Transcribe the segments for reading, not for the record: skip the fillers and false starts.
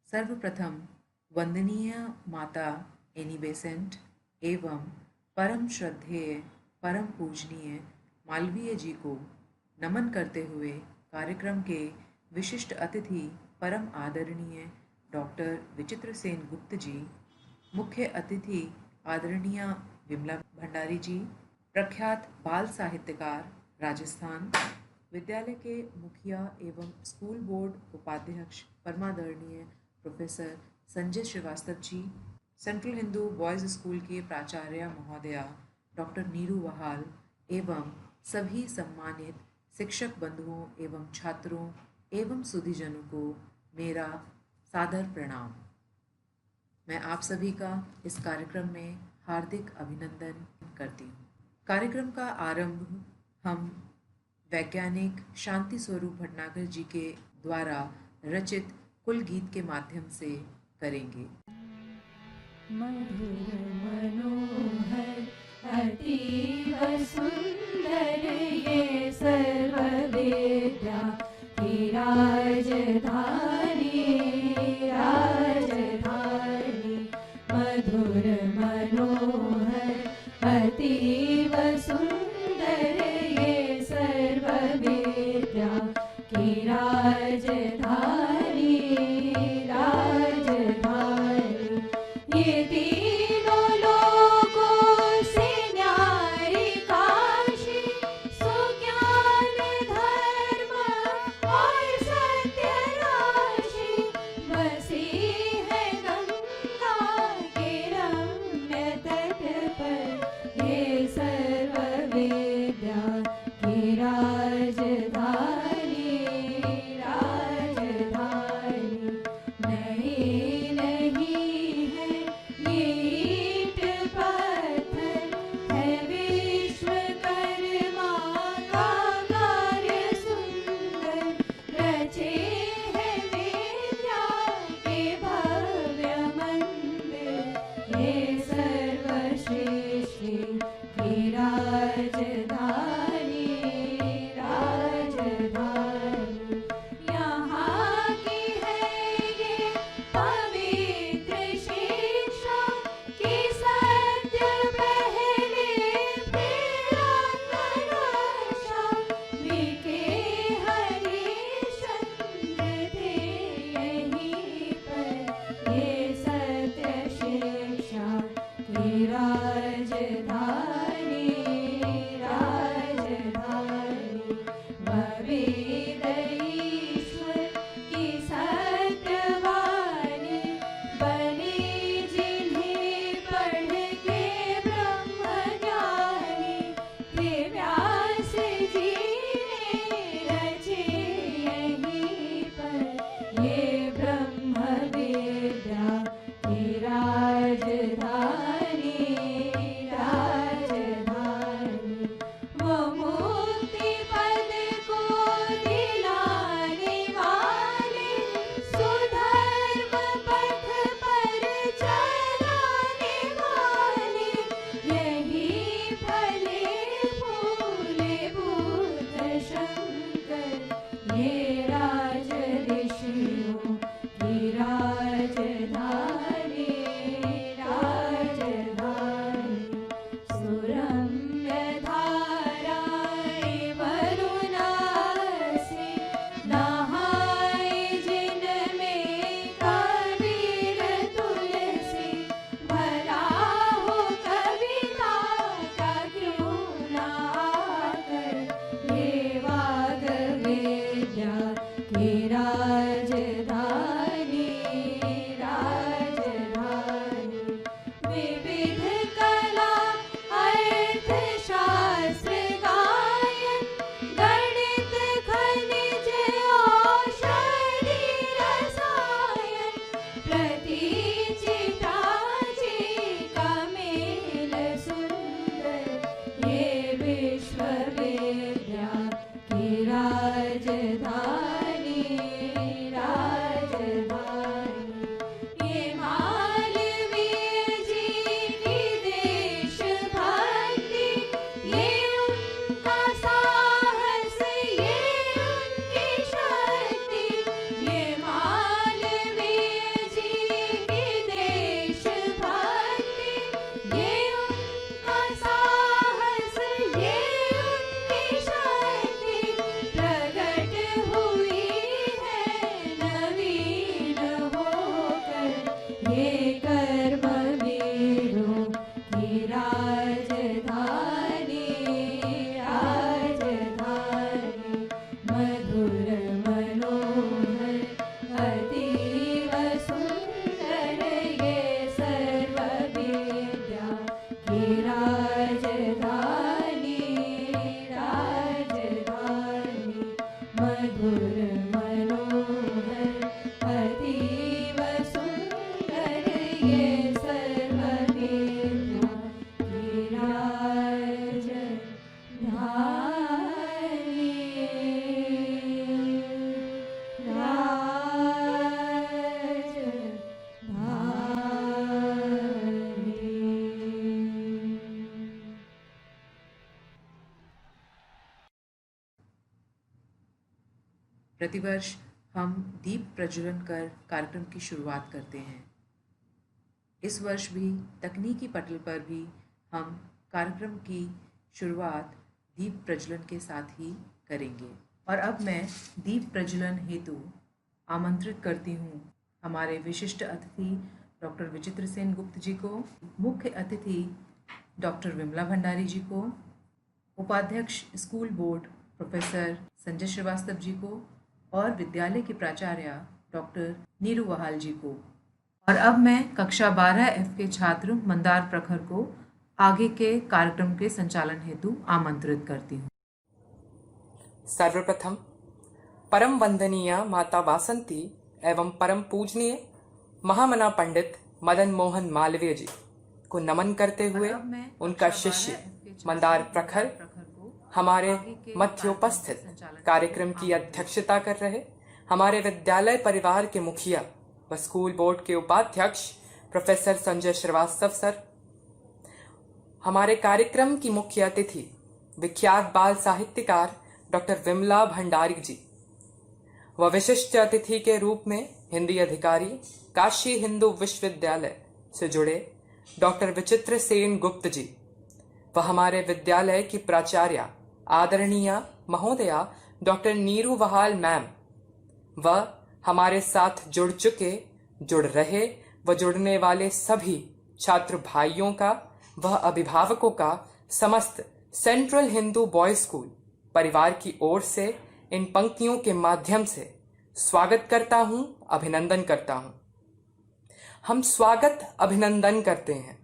सर्वप्रथम वंदनीय माता एनी बेसेंट एवं परम श्रद्धेय परम पूजनीय मालवीय जी को नमन करते हुए कार्यक्रम के विशिष्ट अतिथि परम आदरणीय डॉक्टर विचित्र सेन गुप्त जी, मुख्य अतिथि आदरणीय विमला भंडारी जी, प्रख्यात बाल साहित्यकार राजस्थान, विद्यालय के मुखिया एवं स्कूल बोर्ड उपाध्यक्ष परमादरणीय प्रोफेसर संजय श्रीवास्तव जी, सेंट्रल हिंदू बॉयज स्कूल के प्राचार्य महोदया डॉक्टर नीरू वहाल एवं सभी सम्मानित शिक्षक बंधुओं एवं छात्रों एवं सुधीजनों को मेरा सादर प्रणाम। मैं आप सभी का इस कार्यक्रम में हार्दिक अभिनंदन करती हूँ। कार्यक्रम का आरंभ हम वैज्ञानिक शांति स्वरूप भटनागर जी के द्वारा रचित कुल गीत के माध्यम से करेंगे। मधुर मनोहर अतीव सुंदर ये सर्ववेद्या की राजधानी राजधानी। मधुर मनोहर अतीव सुंदर ये सर्ववेद्या की राजधानी राजधानी। ये तीनों लोगों से न्यारी काशी, सुज्ञान धर्म और सत्य राशि। बसी है गंगा के रम्य तट पर ये सर्ववेद्या की राजधानी राजधानी। नहीं नहीं है ये ईंट पत्थर, है विश्वकर्मा का कार्य सुंदर। रचे है विद्या के भव्य मंदिर ये सर्वश्रेष्ठ की राजधानी राजधानी। प्रतिवर्ष हम दीप प्रज्वलन कर कार्यक्रम की शुरुआत करते हैं। इस वर्ष भी तकनीकी पटल पर भी हम कार्यक्रम की शुरुआत दीप प्रज्वलन के साथ ही करेंगे। और अब मैं दीप प्रज्वलन हेतु आमंत्रित करती हूँ हमारे विशिष्ट अतिथि डॉक्टर विचित्र सेन गुप्त जी को, मुख्य अतिथि डॉक्टर विमला भंडारी जी को, उपाध्यक्ष school board professor Sanjay Srivastava ji को और विद्यालय के प्राचार्य डॉक्टर नीरू वहाल जी को। और अब मैं कक्षा 12F के छात्र मंदार प्रखर को आगे के कार्यक्रम के संचालन हेतु आमंत्रित करती हूँ। सर्वप्रथम परम वंदनीय माता वासंती एवं परम पूजनीय महामना पंडित मदन मोहन मालवीय जी को नमन करते हुए उनका शिष्य मंदार प्रखर हमारे मध्य उपस्थित कार्यक्रम की अध्यक्षता कर रहे हमारे विद्यालय परिवार के मुखिया व स्कूल बोर्ड के उपाध्यक्ष प्रोफेसर संजय श्रीवास्तव सर, हमारे कार्यक्रम की मुख्य अतिथि विख्यात बाल साहित्यकार डॉक्टर विमला भंडारी जी व विशिष्ट अतिथि के रूप में हिंदी अधिकारी काशी हिंदू विश्वविद्यालय से जुड़े डॉक्टर विचित्र सेन गुप्त जी व हमारे विद्यालय की प्राचार्य आदरणीय महोदया डॉक्टर नीरू वहाल मैम व हमारे साथ जुड़ चुके, जुड़ रहे व जुड़ने वाले सभी छात्र भाइयों का व अभिभावकों का समस्त सेंट्रल हिंदू बॉयज स्कूल परिवार की ओर से इन पंक्तियों के माध्यम से स्वागत करता हूं, अभिनंदन करता हूं। हम स्वागत अभिनंदन करते हैं,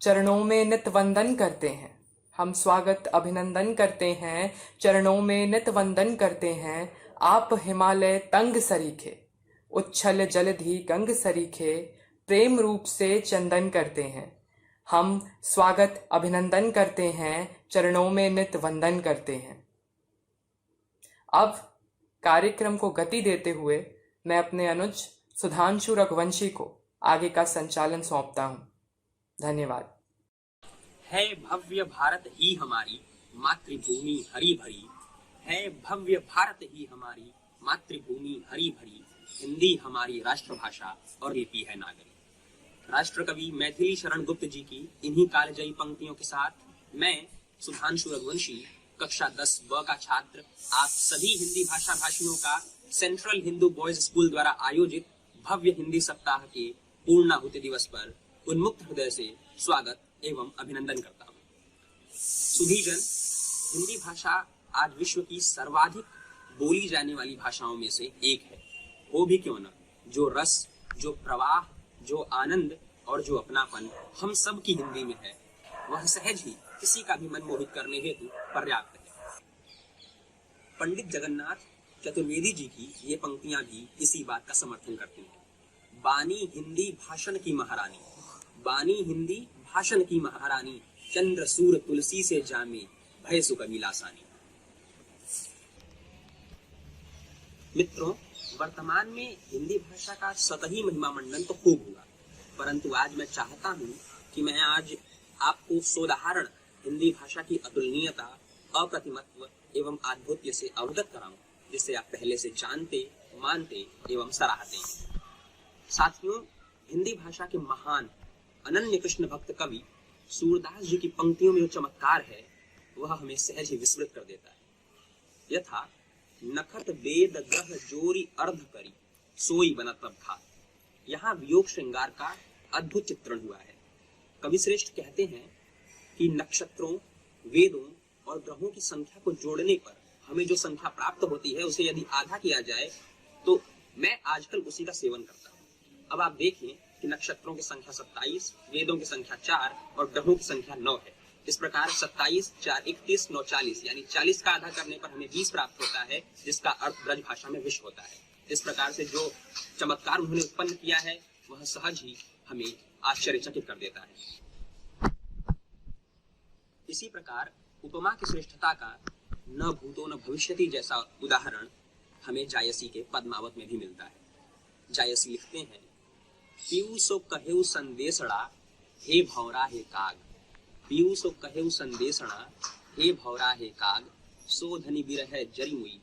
चरणों में नित वंदन करते हैं। हम स्वागत अभिनंदन करते हैं, चरणों में नित वंदन करते हैं। आप हिमालय तंग सरीखे, उच्छल जलधि गंग सरीखे, प्रेम रूप से चंदन करते हैं। हम स्वागत अभिनंदन करते हैं, चरणों में नित वंदन करते हैं। अब कार्यक्रम को गति देते हुए मैं अपने अनुज सुधांशु रघुवंशी को आगे का संचालन सौंपता हूं। धन्यवाद। है भव्य भारत ही हमारी मातृभूमि हरी भरी, है भव्य भारत ही हमारी मातृभूमि हरी भरी, हिंदी हमारी राष्ट्रभाषा और लिपि है नागरी। राष्ट्र कवि मैथिली शरण गुप्त जी की इन्हीं कालजयी पंक्तियों के साथ मैं सुधांशु रघुवंशी कक्षा 10 का छात्र आप सभी हिंदी भाषा भाषियों का सेंट्रल हिंदू बॉयज स्कूल द्वारा आयोजित भव्य हिंदी सप्ताह के पूर्णाहुति दिवस पर उन्मुक्त हृदय से स्वागत एवं अभिनंदन करता हूँ। सुधीजन, हिंदी भाषा आज विश्व की सर्वाधिक बोली जाने वाली भाषाओं में से एक है। हो भी क्यों न, जो रस, जो प्रवाह, जो आनंद और जो अपनापन हम सब की हिंदी में है, वह सहज ही किसी का भी मन मोहित करने हेतु पर्याप्त है। पंडित जगन्नाथ चतुर्वेदी जी की ये पंक्तियां भी इसी बात का समर्थन करती हैं। बानी हिंदी भाषण की महारानी, बानी हिंदी भाषण की महारानी, चंद्र सूर तुलसी से जामे, भय सुकवि लासानी। मित्रों, वर्तमान में हिंदी भाषा का सतही महिमा मंडन तो खूब हुआ, परंतु आज मैं चाहता हूं कि मैं आज आपको सोदाहरण हिंदी भाषा की अतुलनीयता, अप्रतिमत्व एवं अद्भुत से अवगत कराऊं, जिसे आप पहले से जानते, मानते एवं सराहते हैं। साथियों, हिंदी भाषा के महान अनन्य कृष्ण भक्त कवि सूरदास जी की पंक्तियों में जो चमत्कार है, वह हमें सहज ही विस्मृत कर देता है। यथा नखत वेद ग्रह जोरी अर्ध करी, सोई बनत प्रभात। यहाँ वियोग श्रृंगार का अद्भुत चित्रण हुआ है। कवि श्रेष्ठ कहते हैं कि नक्षत्रों, वेदों और ग्रहों की संख्या को जोड़ने पर हमें जो संख्या प्राप्त होती है, उसे यदि आधा किया जाए तो मैं आजकल उसी का सेवन करता हूँ। अब आप देखें कि नक्षत्रों की संख्या 27, वेदों की संख्या 4 और ग्रहों की संख्या 9 है। इस प्रकार 27, 4, 31, 9, 40 यानी 40 का आधा करने पर हमें 20 प्राप्त होता है, जिसका अर्थ ब्रज भाषा में विश्व होता है। इस प्रकार से जो चमत्कार उन्होंने उत्पन्न किया है, वह सहज ही हमें आश्चर्यचकित कर देता है। इसी प्रकार उपमा की श्रेष्ठता का न भूतो न भविष्यति जैसा उदाहरण हमें जायसी के पद्मावत में भी मिलता है। जायसी लिखते हैं, पीयूषो कहेउ संदेशड़ा, हे भौरा हे काग। पीयूषो कहेउ संदेशड़ा, हे भौरा हे काग। सो धनि बिरह जरी मुई,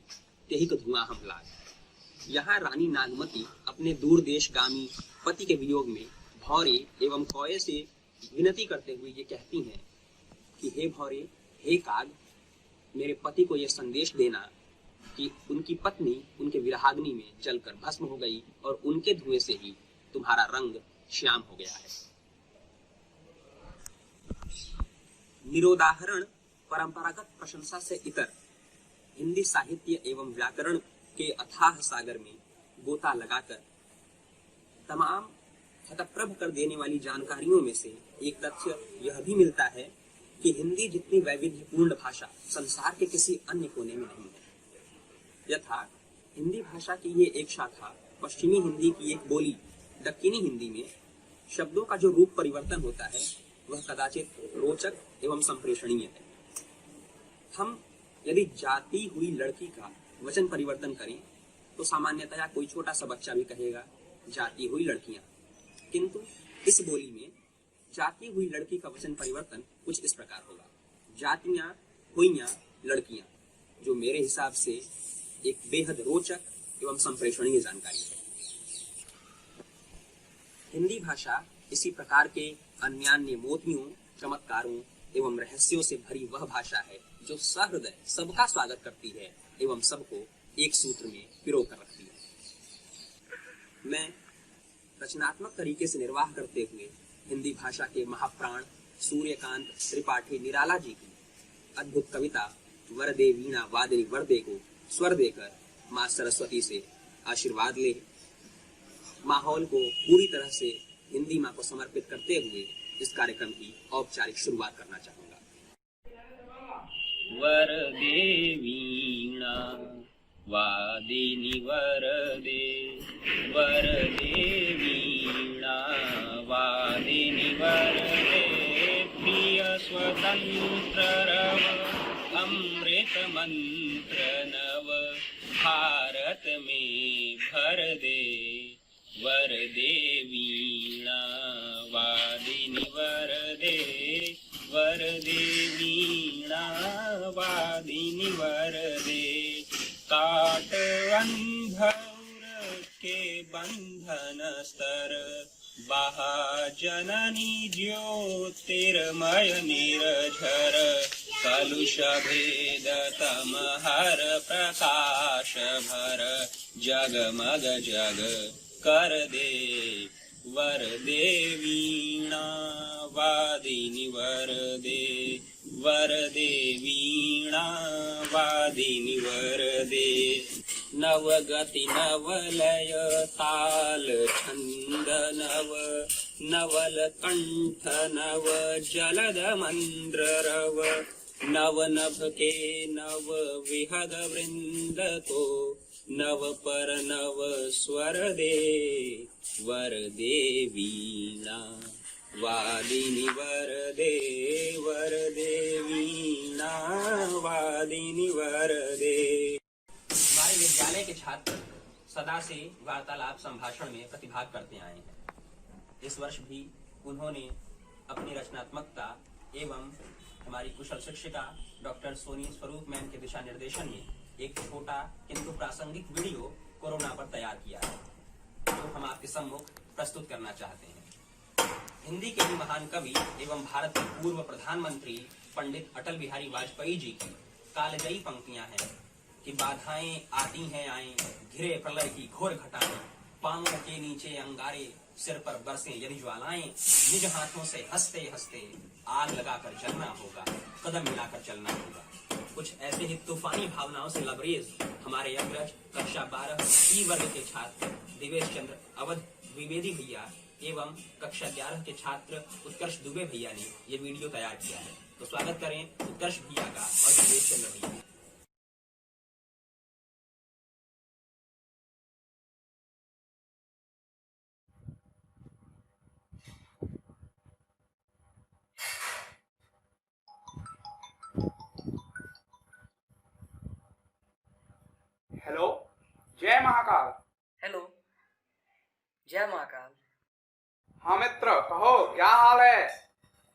अत्यधिक धुआं हम लाग। यहाँ रानी नागमती अपने दूर देशगामी पति के वियोग में भौरे एवं कौए से विनती करते हुए ये कहती हैं कि हे भौरे, हे काग, मेरे पति को यह संदेश देना कि उनकी पत्नी उनके विरहाग्नि में जलकर भस्म हो गई और उनके धुएं से ही तुम्हारा रंग श्याम हो गया है। निरोदाहरण परंपरागत प्रशंसा से इतर हिंदी साहित्य एवं व्याकरण के अथाह सागर में गोता लगाकर तमाम हतप्रभ कर देने वाली जानकारियों में से एक तथ्य यह भी मिलता है कि हिंदी जितनी वैविध्यपूर्ण भाषा संसार के किसी अन्य कोने में नहीं है। यथा हिंदी भाषा की ये एक शाखा पश्चिमी हिंदी की एक बोली दक्कनी हिंदी में शब्दों का जो रूप परिवर्तन होता है वह कदाचित रोचक एवं संप्रेषणीय है। हम यदि जाती हुई लड़की का वचन परिवर्तन करें तो सामान्यतया कोई छोटा सा बच्चा भी कहेगा जाती हुई लड़कियां, किंतु इस बोली में जाती हुई लड़की का वचन परिवर्तन कुछ इस प्रकार होगा, जातियां हुईयां लड़कियां, जो मेरे हिसाब से एक बेहद रोचक एवं संप्रेषणीय जानकारी है। हिंदी भाषा इसी प्रकार के अन्यान्य मोतियों, चमत्कारों एवं रहस्यों से भरी वह भाषा है जो सहृदय सबका स्वागत करती है एवं सबको एक सूत्र में पिरो कर रखती है। मैं रचनात्मक तरीके से निर्वाह करते हुए हिंदी भाषा के महाप्राण सूर्यकांत त्रिपाठी निराला जी की अद्भुत कविता वरदे वीणा वादिनी वरदे को स्वर देकर माँ सरस्वती से आशीर्वाद ले माहौल को पूरी तरह से हिंदी माँ को समर्पित करते हुए इस कार्यक्रम की औपचारिक शुरुआत करना चाहूंगा। वरदे वीणा वादिनी वरदे, वरदे वीणा वादिनी वरदे, प्रिय स्वतंत्र रव अमृत मंत्र नव भारत में भर दे। वरदे वीणा वादिनी वरदे, वरदे वीणा वादिनी वरदे, काट अंधौर के बंधन स्तर बहा जननी ज्योतिर्मय निर्झर, कलुष भेद तम हर प्रकाश भर, जगमग जग कर दे। वरदे वीणा वादिनी वरदे, वरदे वीणा वादिनी वरदे, नवगति नवलय ताल छंद नव, नवल कंठ नव जलद मंद्र रव, नव नभ के नव विहग वृंद को नव पर नव स्वर दे। वरदे वीणा वादिनी वरदे, वरदे वीणा वादिनी वरदे। हमारे विद्यालय के छात्र सदा से वार्तालाप संभाषण में प्रतिभाग करते आए हैं। इस वर्ष भी उन्होंने अपनी रचनात्मकता एवं हमारी कुशल शिक्षिका डॉक्टर सोनी स्वरूप मैम के दिशा निर्देशन में एक छोटा किंतु प्रासंगिक वीडियो कोरोना पर तैयार किया है, जो हम आपके सम्मुख प्रस्तुत करना चाहते हैं। हिंदी के ही महान कवि एवं भारत के पूर्व प्रधानमंत्री पंडित अटल बिहारी वाजपेयी जी की कालजयी पंक्तियां हैं कि बाधाएं आती हैं आए, घिरे प्रलय की घोर घटाएं, पांवों के नीचे अंगारे, सिर पर बरसें यदि ज्वालाएं, निज हाथों से हंसते हंसते आग लगाकर जलना होगा, कदम मिलाकर चलना होगा। कुछ ऐसे ही तूफानी भावनाओं से लबरेज हमारे अग्रज कक्षा 12 ई वर्ग के छात्र दिवेश चंद्र अवध द्विवेदी भैया एवं कक्षा 11 के छात्र उत्कर्ष दुबे भैया ने ये वीडियो तैयार किया है। तो स्वागत करें उत्कर्ष भैया का और दिवेश चंद्र भैया का। हेलो, जय महाकाल। हेलो, जय महाकाल। हाँ मित्र, कहो क्या हाल है?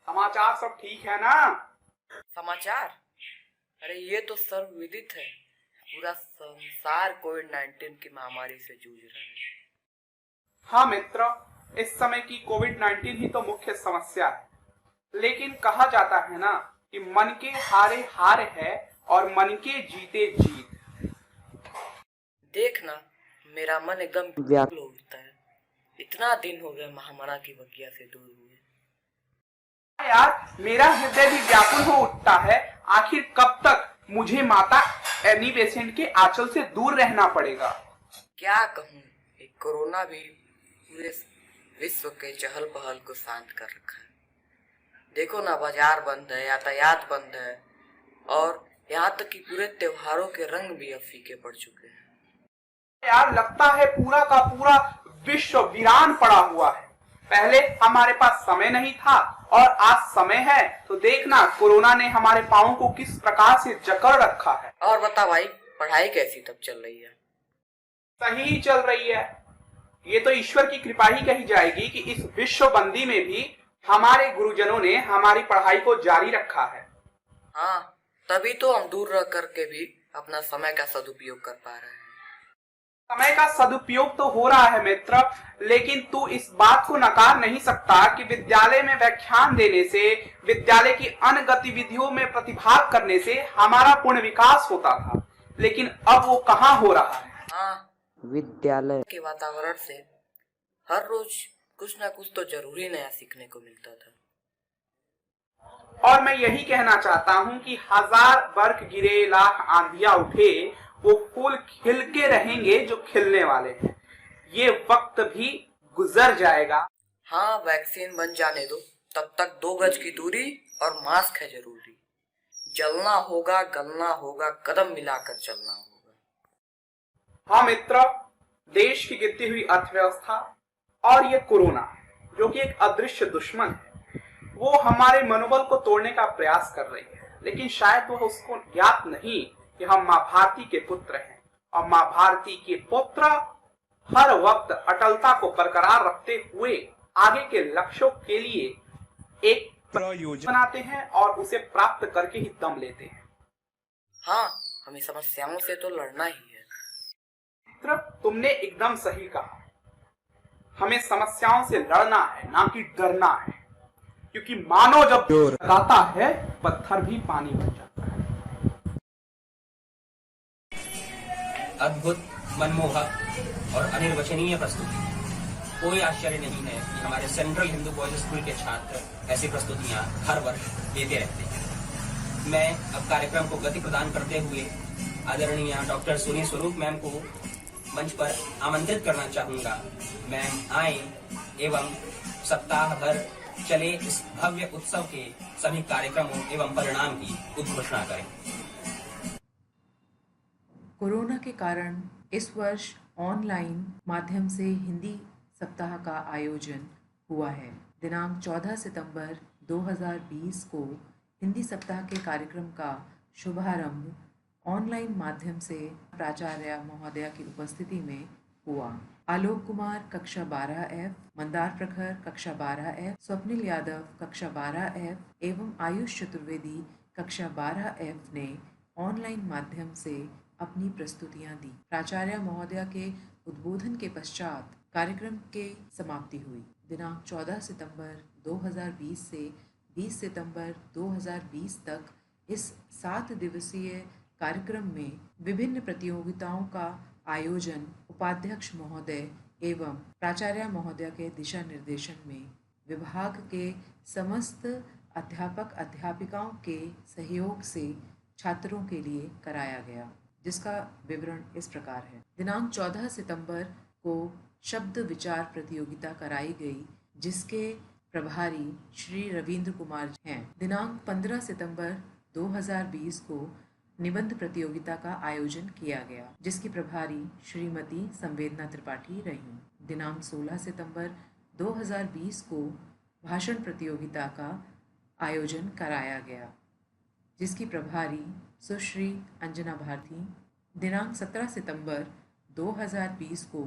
समाचार सब ठीक है ना? समाचार? अरे ये तो सर्वविदित है पूरा संसार कोविड-19 की महामारी से जूझ रहा है। हाँ मित्र, इस समय की कोविड-19 ही तो मुख्य समस्या है। लेकिन कहा जाता है ना कि मन के हारे हार है और मन के जीते जीत। देखना, मेरा मन एकदम व्याकुल होता है। इतना दिन हो गया महामारी की वजह से दूर हुए। यार, मेरा हृदय भी व्याकुल हो उठता है। आखिर कब तक मुझे माता एनी बेसेंट के आंचल से दूर रहना पड़ेगा? क्या कहूँ, एक कोरोना भी पूरे विश्व के चहल पहल को शांत कर रखा है। देखो ना, बाजार बंद है, यातायात बंद है और यहाँ तक कि पूरे त्योहारों के रंग भी अब फीके पड़ चुके हैं। यार, लगता है पूरा का पूरा विश्व वीरान पड़ा हुआ है। पहले हमारे पास समय नहीं था और आज समय है तो देखना कोरोना ने हमारे पांवों को किस प्रकार से जकड़ रखा है। और बता भाई, पढ़ाई कैसी तब चल रही है? सही चल रही है। ये तो ईश्वर की कृपा ही कही जाएगी कि इस विश्व बंदी में भी हमारे गुरुजनों ने हमारी पढ़ाई को जारी रखा है। हाँ, तभी तो हम दूर रह करके भी अपना समय का सदुपयोग कर पा रहे हैं। समय का सदुपयोग तो हो रहा है मित्र, लेकिन तू इस बात को नकार नहीं सकता कि विद्यालय में व्याख्यान देने से, विद्यालय की अन्य गतिविधियों में प्रतिभाग करने से हमारा पूर्ण विकास होता था, लेकिन अब वो कहाँ हो रहा है। हाँ, विद्यालय के वातावरण से हर रोज कुछ ना कुछ तो जरूरी नया सीखने को मिलता था। और मैं यही कहना चाहता हूँ कि हजार बर्फ गिरे, लाख आंधियां उठे, वो फूल खिल के रहेंगे जो खिलने वाले हैं। ये वक्त भी गुजर जाएगा। हाँ, वैक्सीन बन जाने दो, तब तक 2 गज की दूरी और मास्क है जरूरी। जलना होगा, गलना होगा, कदम मिलाकर चलना होगा। हाँ मित्र, देश की गिरती हुई अर्थव्यवस्था और ये कोरोना जो कि एक अदृश्य दुश्मन है, वो हमारे मनोबल को तोड़ने का प्रयास कर रही है। लेकिन शायद वो उसको ज्ञात नहीं कि हम माँ भारती के पुत्र हैं और माँ भारती के पुत्र हर वक्त अटलता को बरकरार रखते हुए आगे के लक्ष्यों के लिए एक योजना बनाते हैं और उसे प्राप्त करके ही दम लेते हैं। हाँ, हमें समस्याओं से तो लड़ना ही है। मित्र, तुमने एकदम सही कहा। हमें समस्याओं से लड़ना है, ना कि डरना है, क्योंकि मानो जब लगाता है पत्थर भी पानी बन जाता है। अद्भुत, मनमोहक और अनिर्वचनीय प्रस्तुति। कोई आश्चर्य नहीं है कि हमारे सेंट्रल हिंदू बॉयज स्कूल के छात्र ऐसी प्रस्तुतियां हर वर्ष देते रहते हैं। मैं अब कार्यक्रम को गति प्रदान करते हुए आदरणीय डॉक्टर सुनी स्वरूप मैम को मंच पर आमंत्रित करना चाहूंगा। मैम आए एवं सप्ताह भर चले इस भव्य उत्सव के सभी कार्यक्रमों एवं परिणाम की उद्घोषणा करें। कोरोना के कारण इस वर्ष ऑनलाइन माध्यम से हिंदी सप्ताह का आयोजन हुआ है। दिनांक 14 सितंबर 2020 को हिंदी सप्ताह के कार्यक्रम का शुभारंभ ऑनलाइन माध्यम से प्राचार्य महोदया की उपस्थिति में हुआ। आलोक कुमार कक्षा 12F, मंदार प्रखर कक्षा 12F, स्वप्निल यादव कक्षा 12F एवं आयुष चतुर्वेदी कक्षा 12F ने ऑनलाइन माध्यम से अपनी प्रस्तुतियां दी। प्राचार्य महोदया के उद्बोधन के पश्चात कार्यक्रम के समाप्ति हुई। दिनांक 14 सितंबर 2020 से 20 सितंबर 2020 तक इस 7 दिवसीय कार्यक्रम में विभिन्न प्रतियोगिताओं का आयोजन उपाध्यक्ष महोदय एवं प्राचार्य महोदया के दिशा निर्देशन में विभाग के समस्त अध्यापक अध्यापिकाओं के सहयोग से छात्रों के लिए कराया गया, जिसका विवरण इस प्रकार है। दिनांक 14 सितंबर को शब्द विचार प्रतियोगिता कराई गई, जिसके प्रभारी श्री रविंद्र कुमार हैं। दिनांक 15 सितंबर 2020 को निबंध प्रतियोगिता का आयोजन किया गया, जिसकी प्रभारी श्रीमती संवेदना त्रिपाठी रहीं। दिनांक 16 सितंबर 2020 को भाषण प्रतियोगिता का आयोजन कराया गया, जिसकी प्रभारी सुश्री अंजना भारती। दिनांक 17 सितंबर 2020 को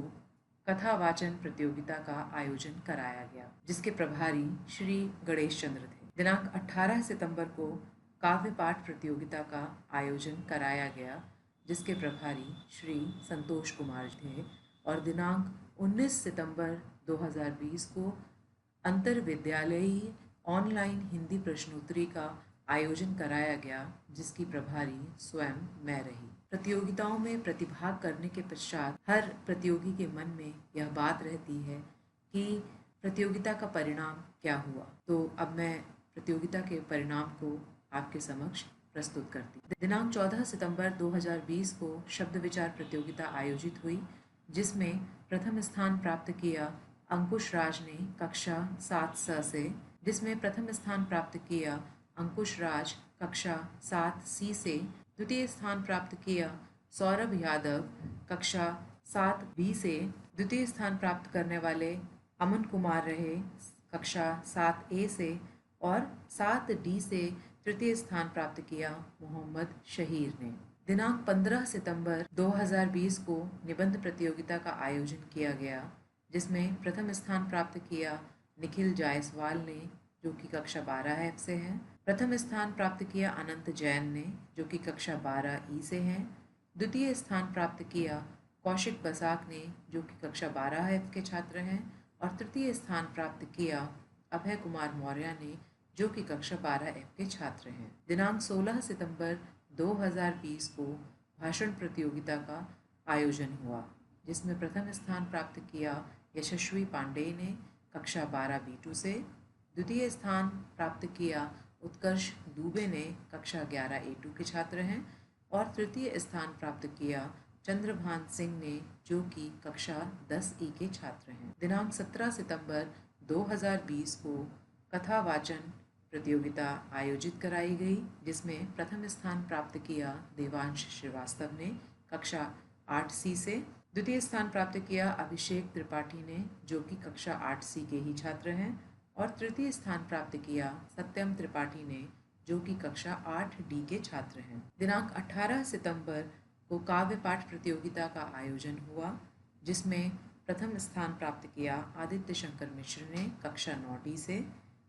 कथा वाचन प्रतियोगिता का आयोजन कराया गया, जिसके प्रभारी श्री गणेश चंद्र थे। दिनांक 18 सितंबर को काव्य पाठ प्रतियोगिता का आयोजन कराया गया, जिसके प्रभारी श्री संतोष कुमार थे, और दिनांक 19 सितंबर 2020 को अंतर विद्यालयीय ऑनलाइन हिंदी प्रश्नोत्तरी का आयोजन कराया गया, जिसकी प्रभारी स्वयं मैं रही। प्रतियोगिताओं में प्रतिभाग करने के पश्चात हर प्रतियोगी के मन में यह बात रहती है कि प्रतियोगिता का परिणाम क्या हुआ। तो अब मैं प्रतियोगिता के परिणाम को आपके समक्ष प्रस्तुत करती हूँ। दिनांक 14 सितंबर 2020 को शब्द विचार प्रतियोगिता आयोजित हुई, जिसमें प्रथम स्थान प्राप्त किया अंकुश राज ने कक्षा 7 से, जिसमें प्रथम स्थान प्राप्त किया अंकुश राज कक्षा 7C से। द्वितीय स्थान प्राप्त किया सौरभ यादव कक्षा 7B से। द्वितीय स्थान प्राप्त करने वाले अमन कुमार रहे कक्षा 7A से, और 7D से तृतीय स्थान प्राप्त किया मोहम्मद शहीर ने। दिनांक 15 सितंबर 2020 को निबंध प्रतियोगिता का आयोजन किया गया, जिसमें प्रथम स्थान प्राप्त किया निखिल जायसवाल ने, जो कि कक्षा 12F से हैं। प्रथम स्थान प्राप्त किया अनंत जैन ने, जो कि कक्षा 12E से हैं। द्वितीय स्थान प्राप्त किया कौशिक बसाक ने, जो कि कक्षा 12F के छात्र हैं, और तृतीय स्थान प्राप्त किया अभय कुमार मौर्य ने, जो कि कक्षा 12F के छात्र हैं। दिनांक 16 सितंबर 2020 को भाषण प्रतियोगिता का आयोजन हुआ, जिसमें प्रथम स्थान प्राप्त किया यशस्वी पांडे ने कक्षा 12B2 से। द्वितीय स्थान प्राप्त किया उत्कर्ष दुबे ने, कक्षा 11A2 के छात्र हैं, और तृतीय स्थान प्राप्त किया चंद्रभान सिंह ने, जो कि कक्षा 10E के छात्र हैं। दिनांक 17 सितंबर 2020 को कथा वाचन प्रतियोगिता आयोजित कराई गई, जिसमें प्रथम स्थान प्राप्त किया देवांश श्रीवास्तव ने, कक्षा 8C से। द्वितीय स्थान प्राप्त किया अभिषेक त्रिपाठी ने, जो कि कक्षा 8C के ही छात्र हैं, और तृतीय स्थान प्राप्त किया सत्यम त्रिपाठी ने, जो कि कक्षा 8D के छात्र हैं। दिनांक 18 सितंबर को काव्य पाठ प्रतियोगिता का आयोजन हुआ, जिसमें प्रथम स्थान प्राप्त किया आदित्य शंकर मिश्र ने, कक्षा 9D से।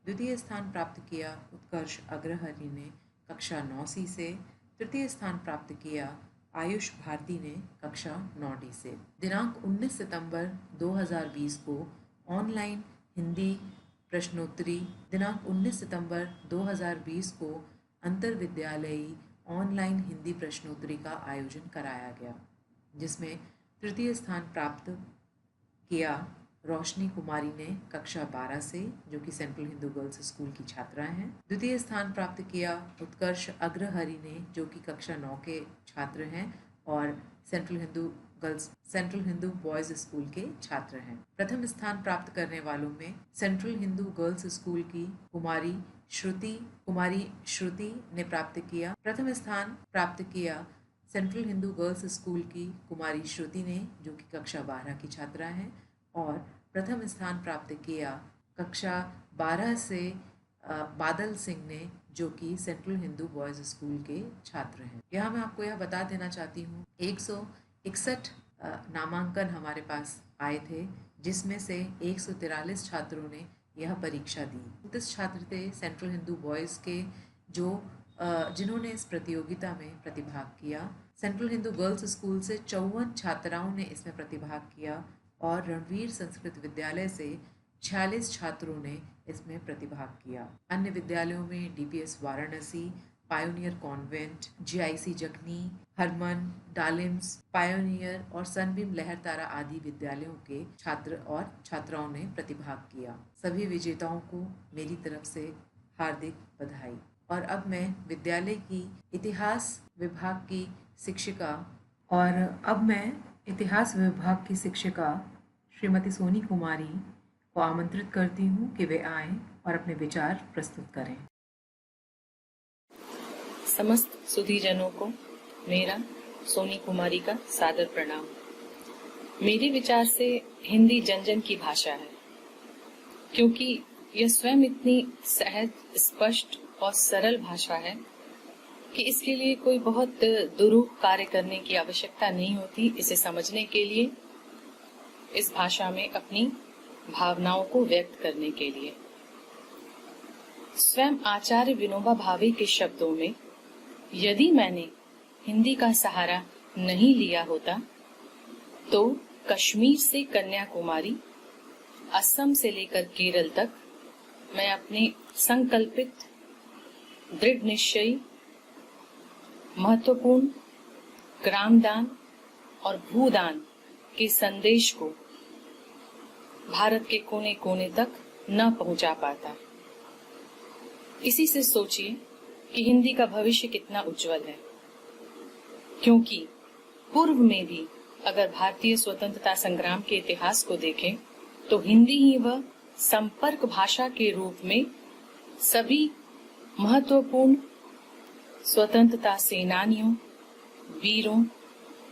द्वितीय स्थान प्राप्त किया उत्कर्ष अग्रहरि ने, कक्षा 9C से। तृतीय स्थान प्राप्त किया आयुष भारती ने, कक्षा 9D से। दिनांक 19 सितंबर 2020 को ऑनलाइन हिंदी प्रश्नोत्तरी। दिनांक 19 सितंबर 2020 को अंतर विद्यालयी ऑनलाइन हिंदी प्रश्नोत्तरी का आयोजन कराया गया, जिसमें तृतीय स्थान प्राप्त किया रोशनी कुमारी ने, कक्षा 12 से, जो कि सेंट्रल हिंदू गर्ल्स स्कूल की छात्रा हैं। द्वितीय स्थान प्राप्त किया उत्कर्ष अग्रहरि ने, जो कि कक्षा 9 के छात्र हैं और सेंट्रल हिंदू बॉयज स्कूल के छात्र हैं। प्रथम स्थान प्राप्त करने वालों में सेंट्रल हिंदू गर्ल्स स्कूल की कुमारी श्रुति ने प्राप्त किया। प्रथम स्थान प्राप्त किया सेंट्रल हिंदू गर्ल्स स्कूल की कुमारी श्रुति ने, जो कि कक्षा 12 की छात्रा हैं, और प्रथम स्थान प्राप्त किया कक्षा 12 से बादल सिंह ने, जो कि सेंट्रल हिंदू बॉयज स्कूल के छात्र हैं। यहाँ मैं आपको यह बता देना चाहती हूँ 161 नामांकन हमारे पास आए थे, जिसमें से 143 छात्रों ने यह परीक्षा दी। 29 छात्र थे सेंट्रल हिंदू बॉयज़ के जिन्होंने इस प्रतियोगिता में प्रतिभाग किया। सेंट्रल हिंदू गर्ल्स स्कूल से 54 छात्राओं ने इसमें प्रतिभाग किया और रणवीर संस्कृत विद्यालय से 46 छात्रों ने इसमें प्रतिभाग किया। अन्य विद्यालयों में DPS Varanasi, pioneer convent, GIC जखनी, हरमन, डालिम्स, पायोनियर और सनबीम लहरतारा आदि विद्यालयों के छात्र और छात्राओं ने प्रतिभाग किया। सभी विजेताओं को मेरी तरफ से हार्दिक बधाई। और अब मैं विद्यालय की इतिहास विभाग की शिक्षिका श्रीमती सोनी कुमारी को आमंत्रित करती हूँ कि वे आएं और अपने विचार प्रस्तुत करें। समस्त सुधीजनों को मेरा सोनी कुमारी का सादर प्रणाम। मेरे विचार से हिंदी जन जन की भाषा है, क्योंकि यह स्वयं इतनी सहज, स्पष्ट और सरल भाषा है कि इसके लिए कोई बहुत दुरूह कार्य करने की आवश्यकता नहीं होती। इसे समझने के लिए, इस भाषा में अपनी भावनाओं को व्यक्त करने के लिए। स्वयं आचार्य विनोबा भावे के शब्दों में, यदि मैंने हिंदी का सहारा नहीं लिया होता तो कश्मीर से कन्याकुमारी, असम से लेकर केरल तक मैं अपने संकल्पित, दृढ़ निश्चयी, महत्वपूर्ण ग्रामदान और भूदान के संदेश को भारत के कोने कोने तक न पहुंचा पाता। इसी से सोचिए कि हिंदी का भविष्य कितना उज्जवल है, क्योंकि पूर्व में भी अगर भारतीय स्वतंत्रता संग्राम के इतिहास को देखें तो हिंदी ही वह संपर्क भाषा के रूप में सभी महत्वपूर्ण स्वतंत्रता सेनानियों, वीरों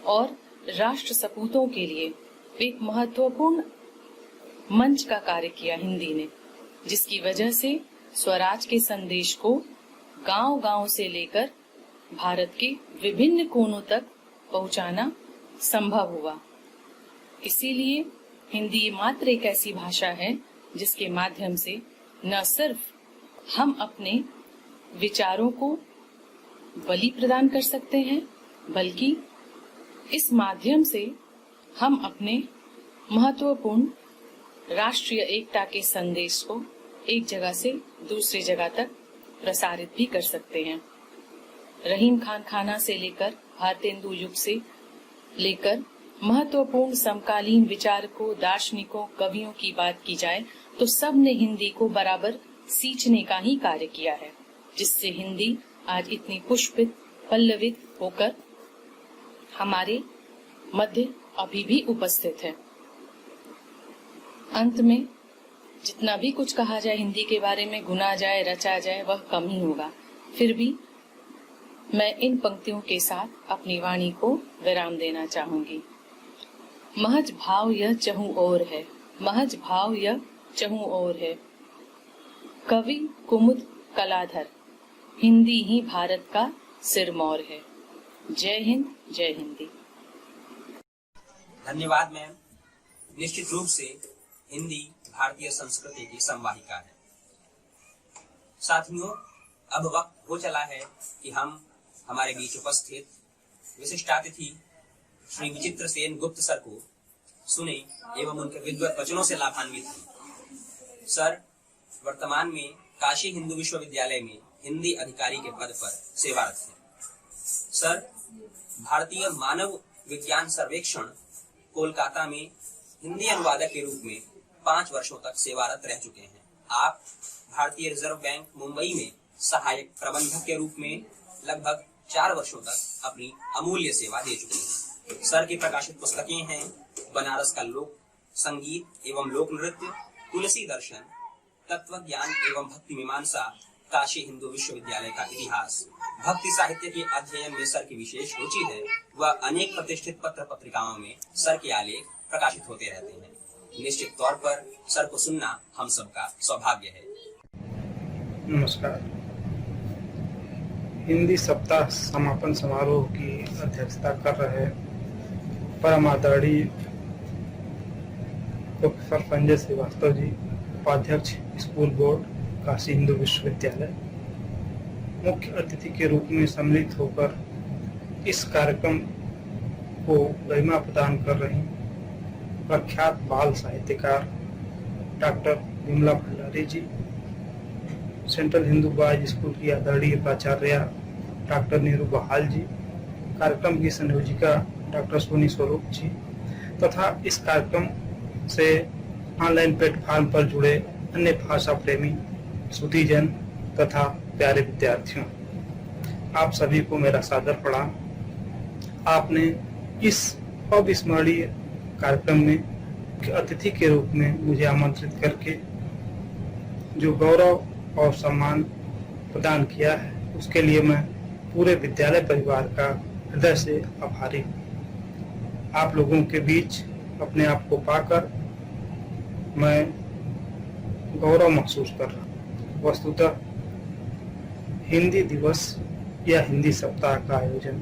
और राष्ट्र सपूतों के लिए एक महत्वपूर्ण मंच का कार्य किया हिंदी ने, जिसकी वजह से स्वराज के संदेश को गांव-गांव से लेकर भारत के विभिन्न कोनों तक पहुंचाना संभव हुआ। इसीलिए हिंदी मात्र एक ऐसी भाषा है जिसके माध्यम से न सिर्फ हम अपने विचारों को बलि प्रदान कर सकते हैं, बल्कि इस माध्यम से हम अपने महत्वपूर्ण राष्ट्रीय एकता के संदेश को एक जगह से दूसरी जगह तक प्रसारित भी कर सकते हैं। रहीम खान खाना से लेकर भारतेंदु युग से लेकर महत्वपूर्ण समकालीन विचारकों, दार्शनिकों, कवियों की बात की जाए तो सब ने हिंदी को बराबर सींचने का ही कार्य किया है, जिससे हिंदी आज इतनी पुष्पित, पल्लवित होकर हमारे मध्य अभी भी उपस्थित है। अंत में जितना भी कुछ कहा जाए हिंदी के बारे में, गुना जाए, रचा जाए, वह कम ही होगा। फिर भी मैं इन पंक्तियों के साथ अपनी वाणी को विराम देना चाहूंगी। महज भाव यह चहु और है, महज भाव यह चहु और है, कवि कुमुद कलाधर, हिंदी ही भारत का सिरमौर है। जय हिंद, जय हिंदी। धन्यवाद मैम। निश्चित रूप से हिंदी भारतीय संस्कृति की संवाहिका है। साथियों, अब वक्त हो चला है कि हम हमारे बीच उपस्थित विशिष्टातिथि श्री विचित्र सेन गुप्त सर को सुने एवं उनके विद्वत वचनों से लाभान्वित हैं। सर वर्तमान में काशी हिंदू विश्वविद्यालय में हिंदी अधिकारी के पद पर सेवारत हैं। सर भारतीय मानव विज्ञान सर्वेक्षण कोलकाता में हिंदी अनुवादक के रूप में 5 वर्षों तक सेवारत रह चुके हैं। आप भारतीय रिजर्व बैंक मुंबई में सहायक प्रबंधक के रूप में लगभग 4 वर्षों तक अपनी अमूल्य सेवा दे चुके हैं। सर की प्रकाशित पुस्तकें हैं बनारस का लोक संगीत एवं लोक नृत्य, तुलसी दर्शन, तत्व ज्ञान एवं भक्ति मीमांसा, काशी हिंदू विश्वविद्यालय का इतिहास। भक्ति साहित्य के अध्ययन में सर की विशेष रुचि है। वह अनेक प्रतिष्ठित पत्र पत्रिकाओं में सर के आलेख प्रकाशित होते रहते हैं। निश्चित तौर पर सर को सुनना हम सबका सौभाग्य है। नमस्कार। हिंदी सप्ताह समापन समारोह की अध्यक्षता कर रहे परम आदरणीय प्रोफेसर संजय श्रीवास्तव जी, उपाध्यक्ष स्कूल बोर्ड काशी हिंदू विश्वविद्यालय, मुख्य अतिथि के रूप में सम्मिलित होकर इस कार्यक्रम को गरिमा प्रदान कर रही प्रख्यात बाल साहित्यकार डॉक्टर विमला भंडारी जी, सेंट्रल हिंदू बॉयज स्कूल की आदरणीय प्राचार्य डॉक्टर नीरू बहाल जी, कार्यक्रम की संयोजिका डॉक्टर सोनी स्वरूप जी तथा इस कार्यक्रम से ऑनलाइन प्लेटफॉर्म पर जुड़े अन्य भाषा प्रेमी सुधीजन तथा प्यारे विद्यार्थियों, आप सभी को मेरा सादर प्रणाम। आपने इस अविस्मरणीय कार्यक्रम में अतिथि के रूप में मुझे आमंत्रित करके जो गौरव और सम्मान प्रदान किया है, उसके लिए मैं पूरे विद्यालय परिवार का हृदय से आभारी हूँ। आप लोगों के बीच अपने आप को पाकर मैं गौरव महसूस कर रहा हूँ। वस्तुतः हिंदी दिवस या हिंदी सप्ताह का आयोजन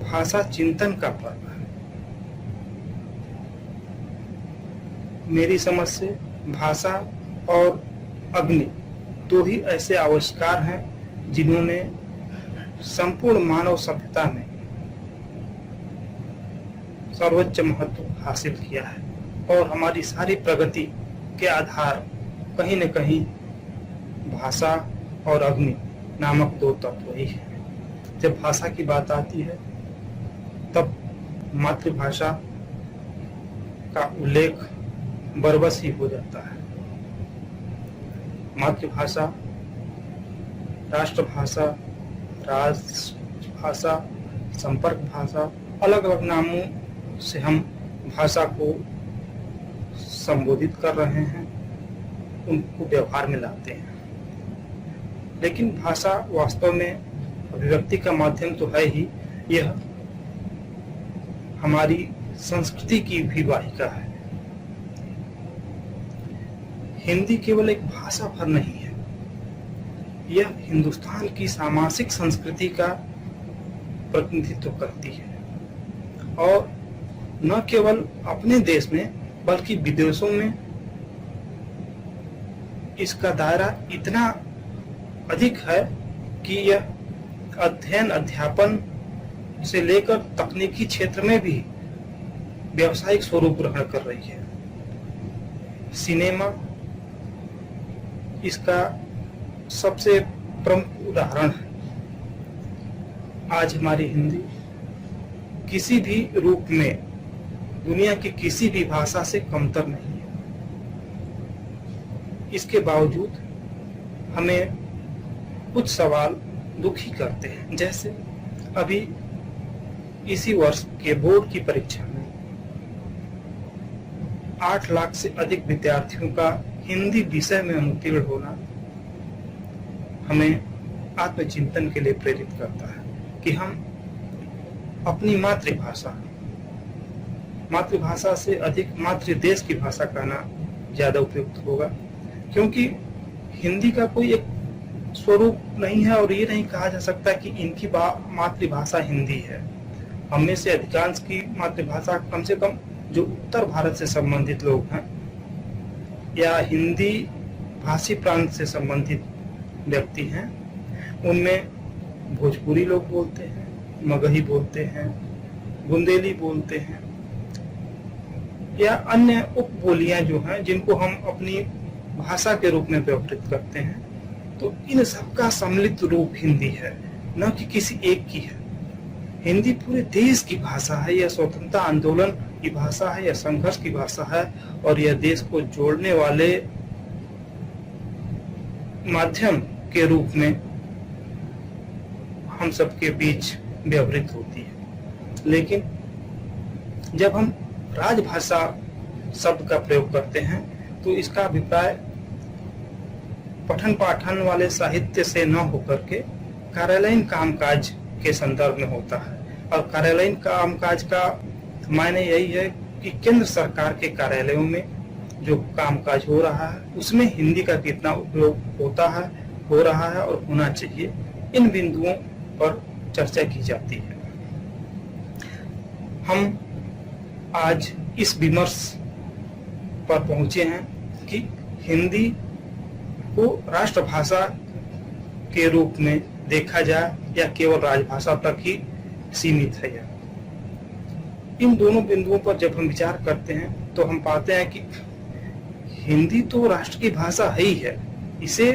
भाषा चिंतन का पर्व है। मेरी समझ से भाषा और अग्नि दो ही ऐसे आविष्कार हैं जिन्होंने संपूर्ण मानव सभ्यता में सर्वोच्च महत्व हासिल किया है और हमारी सारी प्रगति के आधार कहीं न कहीं भाषा और अग्नि नामक दो तत्व ही है। जब भाषा की बात आती है तब मातृभाषा का उल्लेख बरबस ही हो जाता है। मातृभाषा, राष्ट्रभाषा, राजभाषा, संपर्क भाषा, अलग अलग नामों से हम भाषा को संबोधित कर रहे हैं, उनको व्यवहार में लाते हैं। लेकिन भाषा वास्तव में अभिव्यक्ति का माध्यम तो है ही, यह हमारी संस्कृति की भी वाहिका है। हिंदी केवल एक भाषा भर नहीं है, यह हिंदुस्तान की सामाजिक संस्कृति का प्रतिनिधित्व करती है और न केवल अपने देश में बल्कि विदेशों में इसका दायरा इतना अधिक है कि यह अध्ययन अध्यापन से लेकर तकनीकी क्षेत्र में भी व्यावसायिक स्वरूप ग्रहण कर रही है। सिनेमा इसका सबसे प्रमुख उदाहरण है। आज हमारी हिंदी किसी भी रूप में दुनिया की किसी भी भाषा से कमतर नहीं है। इसके बावजूद हमें कुछ सवाल दुखी करते हैं, जैसे अभी इसी वर्ष के बोर्ड की परीक्षा में 8 लाख से अधिक विद्यार्थियों का हिंदी विषय में अनुत्तीर्ण होना हमें आत्मचिंतन के लिए प्रेरित करता है कि हम अपनी मातृभाषा से अधिक मातृदेश की भाषा कहना ज्यादा उपयुक्त होगा, क्योंकि हिंदी का कोई एक स्वरूप नहीं है और ये नहीं कहा जा सकता कि इनकी मातृभाषा हिंदी है। हम में से अधिकांश की मातृभाषा, कम से कम जो उत्तर भारत से संबंधित लोग हैं या हिंदी भाषी प्रांत से संबंधित व्यक्ति हैं, उनमें भोजपुरी लोग बोलते हैं, मगही बोलते हैं, बुंदेली बोलते हैं या अन्य उपबोलियां जो हैं जिनको हम अपनी भाषा के रूप में व्यवहृत करते हैं। तो इन सबका सम्मिलित रूप हिंदी है, न कि किसी एक की है। हिंदी पूरे देश की भाषा है, यह स्वतंत्रता आंदोलन की भाषा है, यह संघर्ष की भाषा है और यह देश को जोड़ने वाले माध्यम के रूप में हम सबके बीच व्यवहृत होती है। लेकिन जब हम राजभाषा शब्द का प्रयोग करते हैं तो इसका अभिप्राय पठन पाठन वाले साहित्य से न होकर के कार्यालयीन कामकाज के संदर्भ में होता है। और कार्यालयीन कामकाज का मायने यही है कि केंद्र सरकार के कार्यालयों में जो कामकाज हो रहा है उसमें हिंदी का कितना उपयोग होता है, हो रहा है और होना चाहिए, इन बिंदुओं पर चर्चा की जाती है। हम आज इस विमर्श पर पहुंचे हैं कि हिंदी को राष्ट्रभाषा के रूप में देखा जाए या केवल राजभाषा तक ही सीमित है। इन दोनों बिंदुओं पर जब हम विचार करते हैं तो हम पाते हैं कि हिंदी तो राष्ट्र की भाषा है ही है, इसे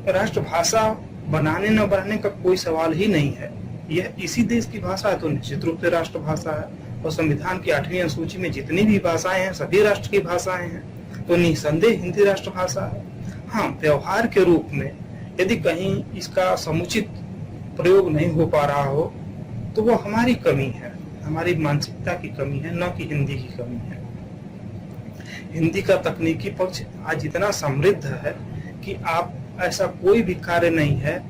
राष्ट्रभाषा बनाने न बनाने का कोई सवाल ही नहीं है। यह इसी देश की भाषा है तो निश्चित रूप से राष्ट्रभाषा है और संविधान की 8वीं अनुसूची में जितनी भी भाषाएं हैं सभी राष्ट्र की भाषाएं हैं, तो निसंदेह हिंदी राष्ट्रभाषा है। हाँ, व्यवहार के रूप में यदि कहीं इसका समुचित प्रयोग नहीं हो पा रहा हो तो वो हमारी कमी है, हमारी मानसिकता की कमी है, न कि हिंदी की कमी है। हिंदी का तकनीकी पक्ष आज इतना समृद्ध है कि आप ऐसा कोई भी कार्य नहीं है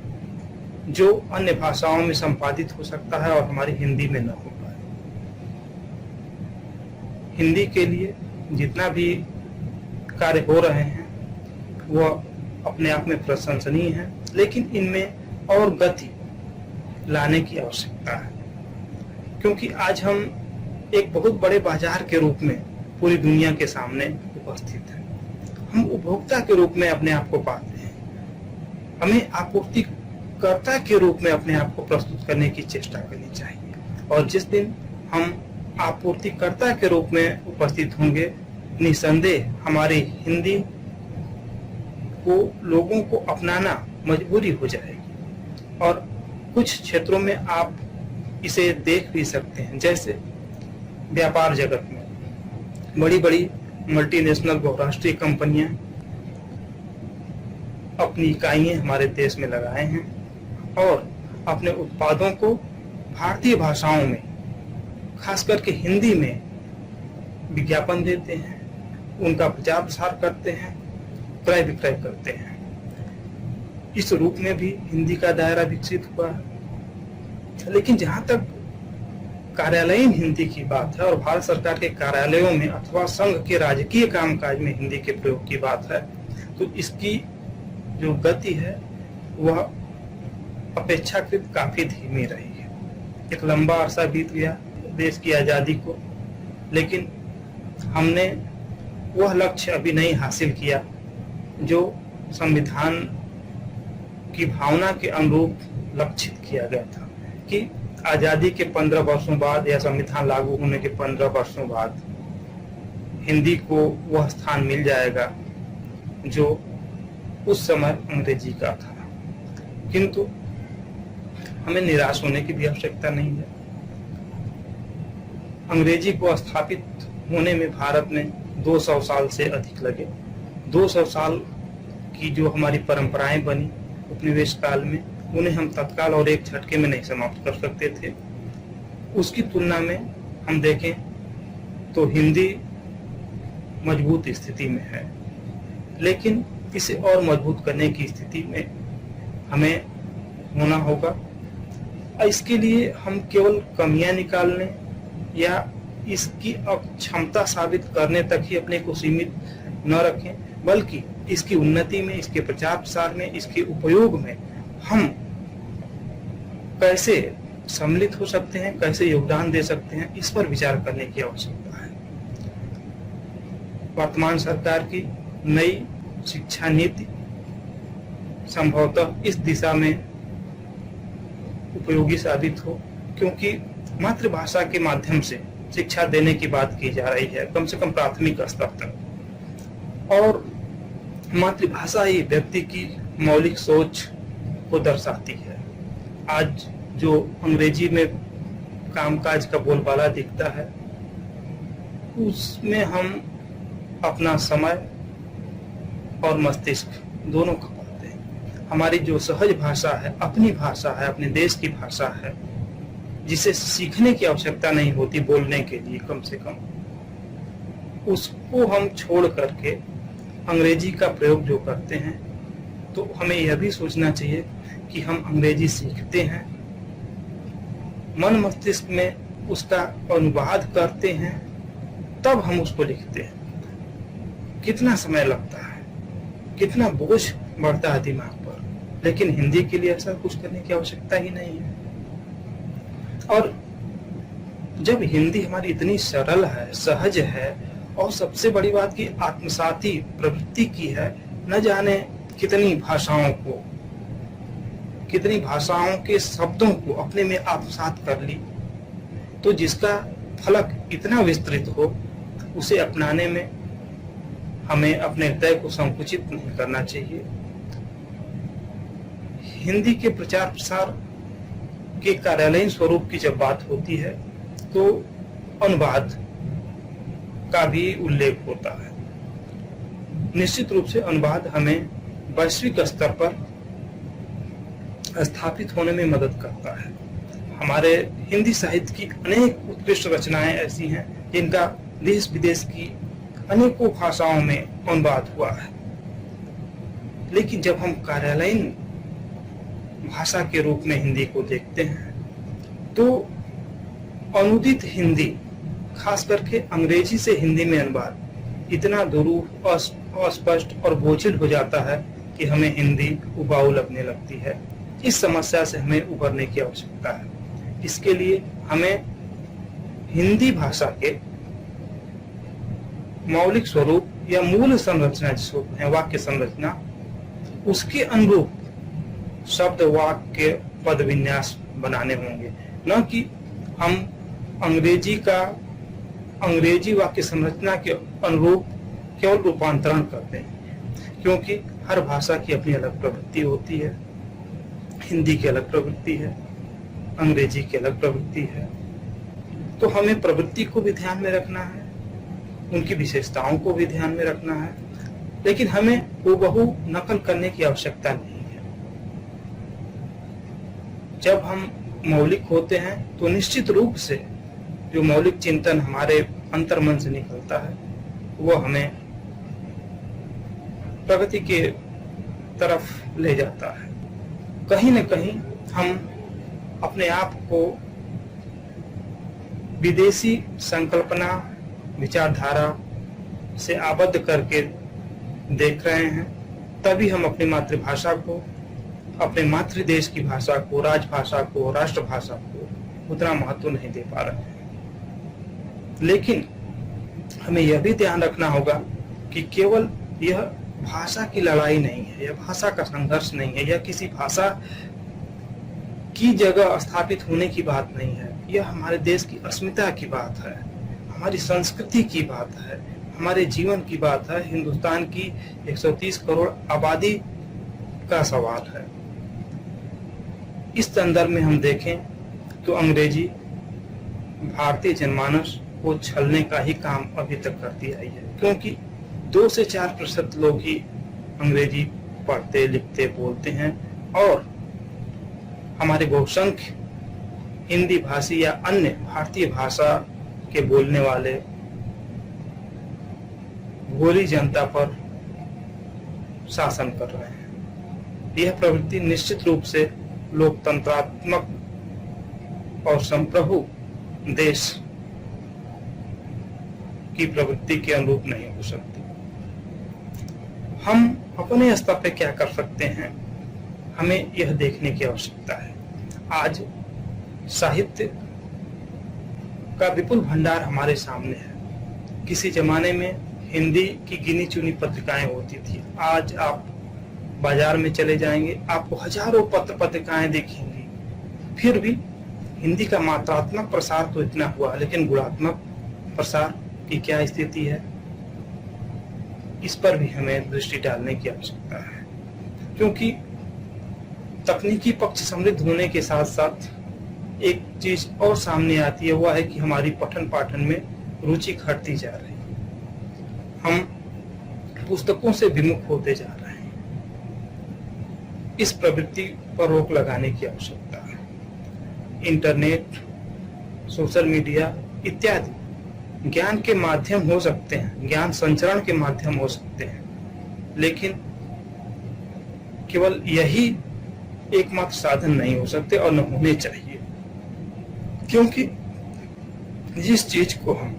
जो अन्य भाषाओं में संपादित हो सकता है और हमारी हिंदी में न हो पाए। हिंदी के लिए जितना भी कार्य हो रहे हैं वह अपने आप में प्रशंसनीय है, लेकिन इनमें और गति लाने की आवश्यकता है, क्योंकि आज हम एक बहुत बड़े बाजार के रूप में पूरी दुनिया के सामने उपस्थित हैं। हम उपभोक्ता के रूप में अपने आप को पाते हैं, हमें आपूर्तिकर्ता के रूप में अपने आप को प्रस्तुत करने की चेष्टा करनी चाहिए। और जिस दिन हम आपूर्तिकर्ता के रूप में उपस्थित होंगे, निसंदेह हमारी हिंदी को लोगों को अपनाना मजबूरी हो जाएगी। और कुछ क्षेत्रों में आप इसे देख भी सकते हैं, जैसे व्यापार जगत में बड़ी बड़ी मल्टीनेशनल बहुराष्ट्रीय कंपनियां अपनी इकाइयां हमारे देश में लगाए हैं और अपने उत्पादों को भारतीय भाषाओं में, खास करके हिंदी में विज्ञापन देते हैं, उनका प्रचार प्रसार करते हैं, क्रय विक्रय करते हैं। इस रूप में भी हिंदी का दायरा विकसित हुआ है। लेकिन जहां तक कार्यालयीन हिंदी की बात है और भारत सरकार के कार्यालयों में अथवा संघ के राजकीय कामकाज में हिंदी के प्रयोग की बात है, तो इसकी जो गति है वह अपेक्षाकृत काफी धीमी रही है। एक लंबा अरसा बीत गया देश की आजादी को, लेकिन हमने वह लक्ष्य अभी नहीं हासिल किया जो संविधान की भावना के अनुरूप लक्षित किया गया था कि आजादी के 15 वर्षों बाद या संविधान लागू होने के 15 वर्षों बाद हिंदी को वह स्थान मिल जाएगा जो उस समय अंग्रेजी का था। किंतु हमें निराश होने की भी आवश्यकता नहीं है। अंग्रेजी को स्थापित होने में भारत में 200 साल से अधिक लगे। 200 साल की जो हमारी परंपराएं बनी उपनिवेश काल में, उन्हें हम तत्काल और एक झटके में नहीं समाप्त कर सकते थे। उसकी तुलना में हम देखें तो हिंदी मजबूत स्थिति में है, लेकिन इसे और मजबूत करने की स्थिति में हमें होना होगा। इसके लिए हम केवल कमियां निकालने या इसकी क्षमता साबित करने तक ही अपने को सीमित न रखें, बल्कि इसकी उन्नति में, इसके प्रचार प्रसार में, इसके उपयोग में हम कैसे सम्मिलित हो सकते हैं, कैसे योगदान दे सकते हैं, इस पर विचार करने की आवश्यकता है। वर्तमान सरकार की नई शिक्षा नीति संभवतः इस दिशा में उपयोगी साबित हो, क्योंकि मातृभाषा के माध्यम से शिक्षा देने की बात की जा रही है, कम से कम प्राथमिक स्तर तक। और मातृभाषा ही व्यक्ति की मौलिक सोच को दर्शाती है। आज जो अंग्रेजी में कामकाज का बोलबाला दिखता है, उसमें हम अपना समय और मस्तिष्क दोनों खपाते हैं। हमारी जो सहज भाषा है, अपनी भाषा है, अपने देश की भाषा है, जिसे सीखने की आवश्यकता नहीं होती बोलने के लिए कम से कम, उसको हम छोड़ करके अंग्रेजी का प्रयोग जो करते हैं, तो हमें यह भी सोचना चाहिए कि हम अंग्रेजी सीखते हैं, मन मस्तिष्क में उसका अनुवाद करते हैं, तब हम उसको लिखते हैं। कितना समय लगता है, कितना बोझ बढ़ता है दिमाग पर, लेकिन हिंदी के लिए ऐसा कुछ करने की आवश्यकता ही नहीं है। और जब हिंदी हमारी इतनी सरल है, सहज है, और सबसे बड़ी बात की आत्मसाती प्रवृत्ति की है, न जाने कितनी भाषाओं के शब्दों को अपने में आत्मसात कर ली, तो जिसका फलक इतना विस्तृत हो, उसे अपनाने में हमें अपने हृदय को संकुचित नहीं करना चाहिए। हिंदी के प्रचार प्रसार के कार्यालयीन स्वरूप की जब बात होती है, तो अनुवाद का भी उल्लेख होता है। निश्चित रूप से अनुवाद हमें वैश्विक स्तर पर स्थापित होने में मदद करता है। हमारे हिंदी साहित्य की अनेक उत्कृष्ट रचनाएं ऐसी हैं जिनका देश विदेश की अनेकों भाषाओं में अनुवाद हुआ है, लेकिन जब हम कार्यालयीन भाषा के रूप में हिंदी को देखते हैं, तो अनुदित हिंदी, खास करके अंग्रेजी से हिंदी में अनुवाद इतना दुरूह, अस्पष्ट और बोझिल हो जाता है कि हमें हिंदी उबाऊ लगने लगती है। इस समस्या से हमें उबरने की आवश्यकता है। इसके लिए हमें हिंदी भाषा के मौलिक स्वरूप या मूल संरचना जिसको है, वाक्य संरचना, उसके अनुरूप शब्द, वाक्य, पद विन्यास बनाने होंगे, न कि हम अंग्रेजी वाक्य संरचना के अनुरूप केवल रूपांतरण करते हैं, क्योंकि हर भाषा की अपनी अलग प्रवृत्ति होती है। हिंदी की अलग प्रवृत्ति है, अंग्रेजी की अलग प्रवृत्ति है। तो हमें प्रवृत्ति को भी ध्यान में रखना है, उनकी विशेषताओं को भी ध्यान में रखना है, लेकिन हमें हूबहू नकल करने की आवश्यकता नहीं है। जब हम मौलिक होते हैं तो निश्चित रूप से जो मौलिक चिंतन हमारे अंतर्मन से निकलता है वो हमें प्रगति के तरफ ले जाता है। कहीं न कहीं हम अपने आप को विदेशी संकल्पना विचारधारा से आबद्ध करके देख रहे हैं, तभी हम अपनी मातृभाषा को, अपने मातृदेश की भाषा को, राजभाषा को, राष्ट्रभाषा को उतना महत्व नहीं दे पा रहे हैं। लेकिन हमें यह भी ध्यान रखना होगा कि केवल यह भाषा की लड़ाई नहीं है, यह भाषा का संघर्ष नहीं है, यह किसी भाषा की जगह स्थापित होने की बात नहीं है। यह हमारे देश की अस्मिता की बात है, हमारी संस्कृति की बात है, हमारे जीवन की बात है, हिंदुस्तान की 130 करोड़ आबादी का सवाल है। इस संदर्भ में हम देखें तो अंग्रेजी भारतीय जनमानस को छलने का ही काम अभी तक करती आई है, क्योंकि 2 से 4% लोग ही अंग्रेजी पढ़ते, लिखते, बोलते हैं और हमारे बहुसंख्य हिंदी भाषी या अन्य भारतीय भाषा के बोलने वाले भोली जनता पर शासन कर रहे हैं। यह प्रवृत्ति निश्चित रूप से लोकतंत्रात्मक और संप्रभु देश की प्रवृत्ति के अनुरूप नहीं हो सकती। हम अपने स्तर पर क्या कर सकते हैं, हमें यह देखने की आवश्यकता है। आज साहित्य का विपुल भंडार हमारे सामने है। किसी जमाने में हिंदी की गिनी चुनी पत्रिकाएं होती थी। आज आप बाजार में चले जाएंगे, आपको हजारों पत्रिकाएं दिखेंगी। फिर भी हिंदी का मात्रात्मक प्रसार तो इतना हुआ, लेकिन गुणात्मक प्रसार की क्या स्थिति है, इस पर भी हमें दृष्टि डालने की आवश्यकता है। क्योंकि तकनीकी पक्ष समृद्ध होने के साथ साथ एक चीज और सामने आती है, वह है कि हमारी पठन पाठन में रुचि घटती जा रही है। हम पुस्तकों से विमुख होते जा रहे हैं। इस प्रवृत्ति पर रोक लगाने की आवश्यकता है। इंटरनेट, सोशल मीडिया इत्यादि ज्ञान के माध्यम हो सकते हैं, ज्ञान संचरण के माध्यम हो सकते हैं, लेकिन केवल यही एकमात्र साधन नहीं हो सकते और न होने चाहिए। क्योंकि जिस चीज को हम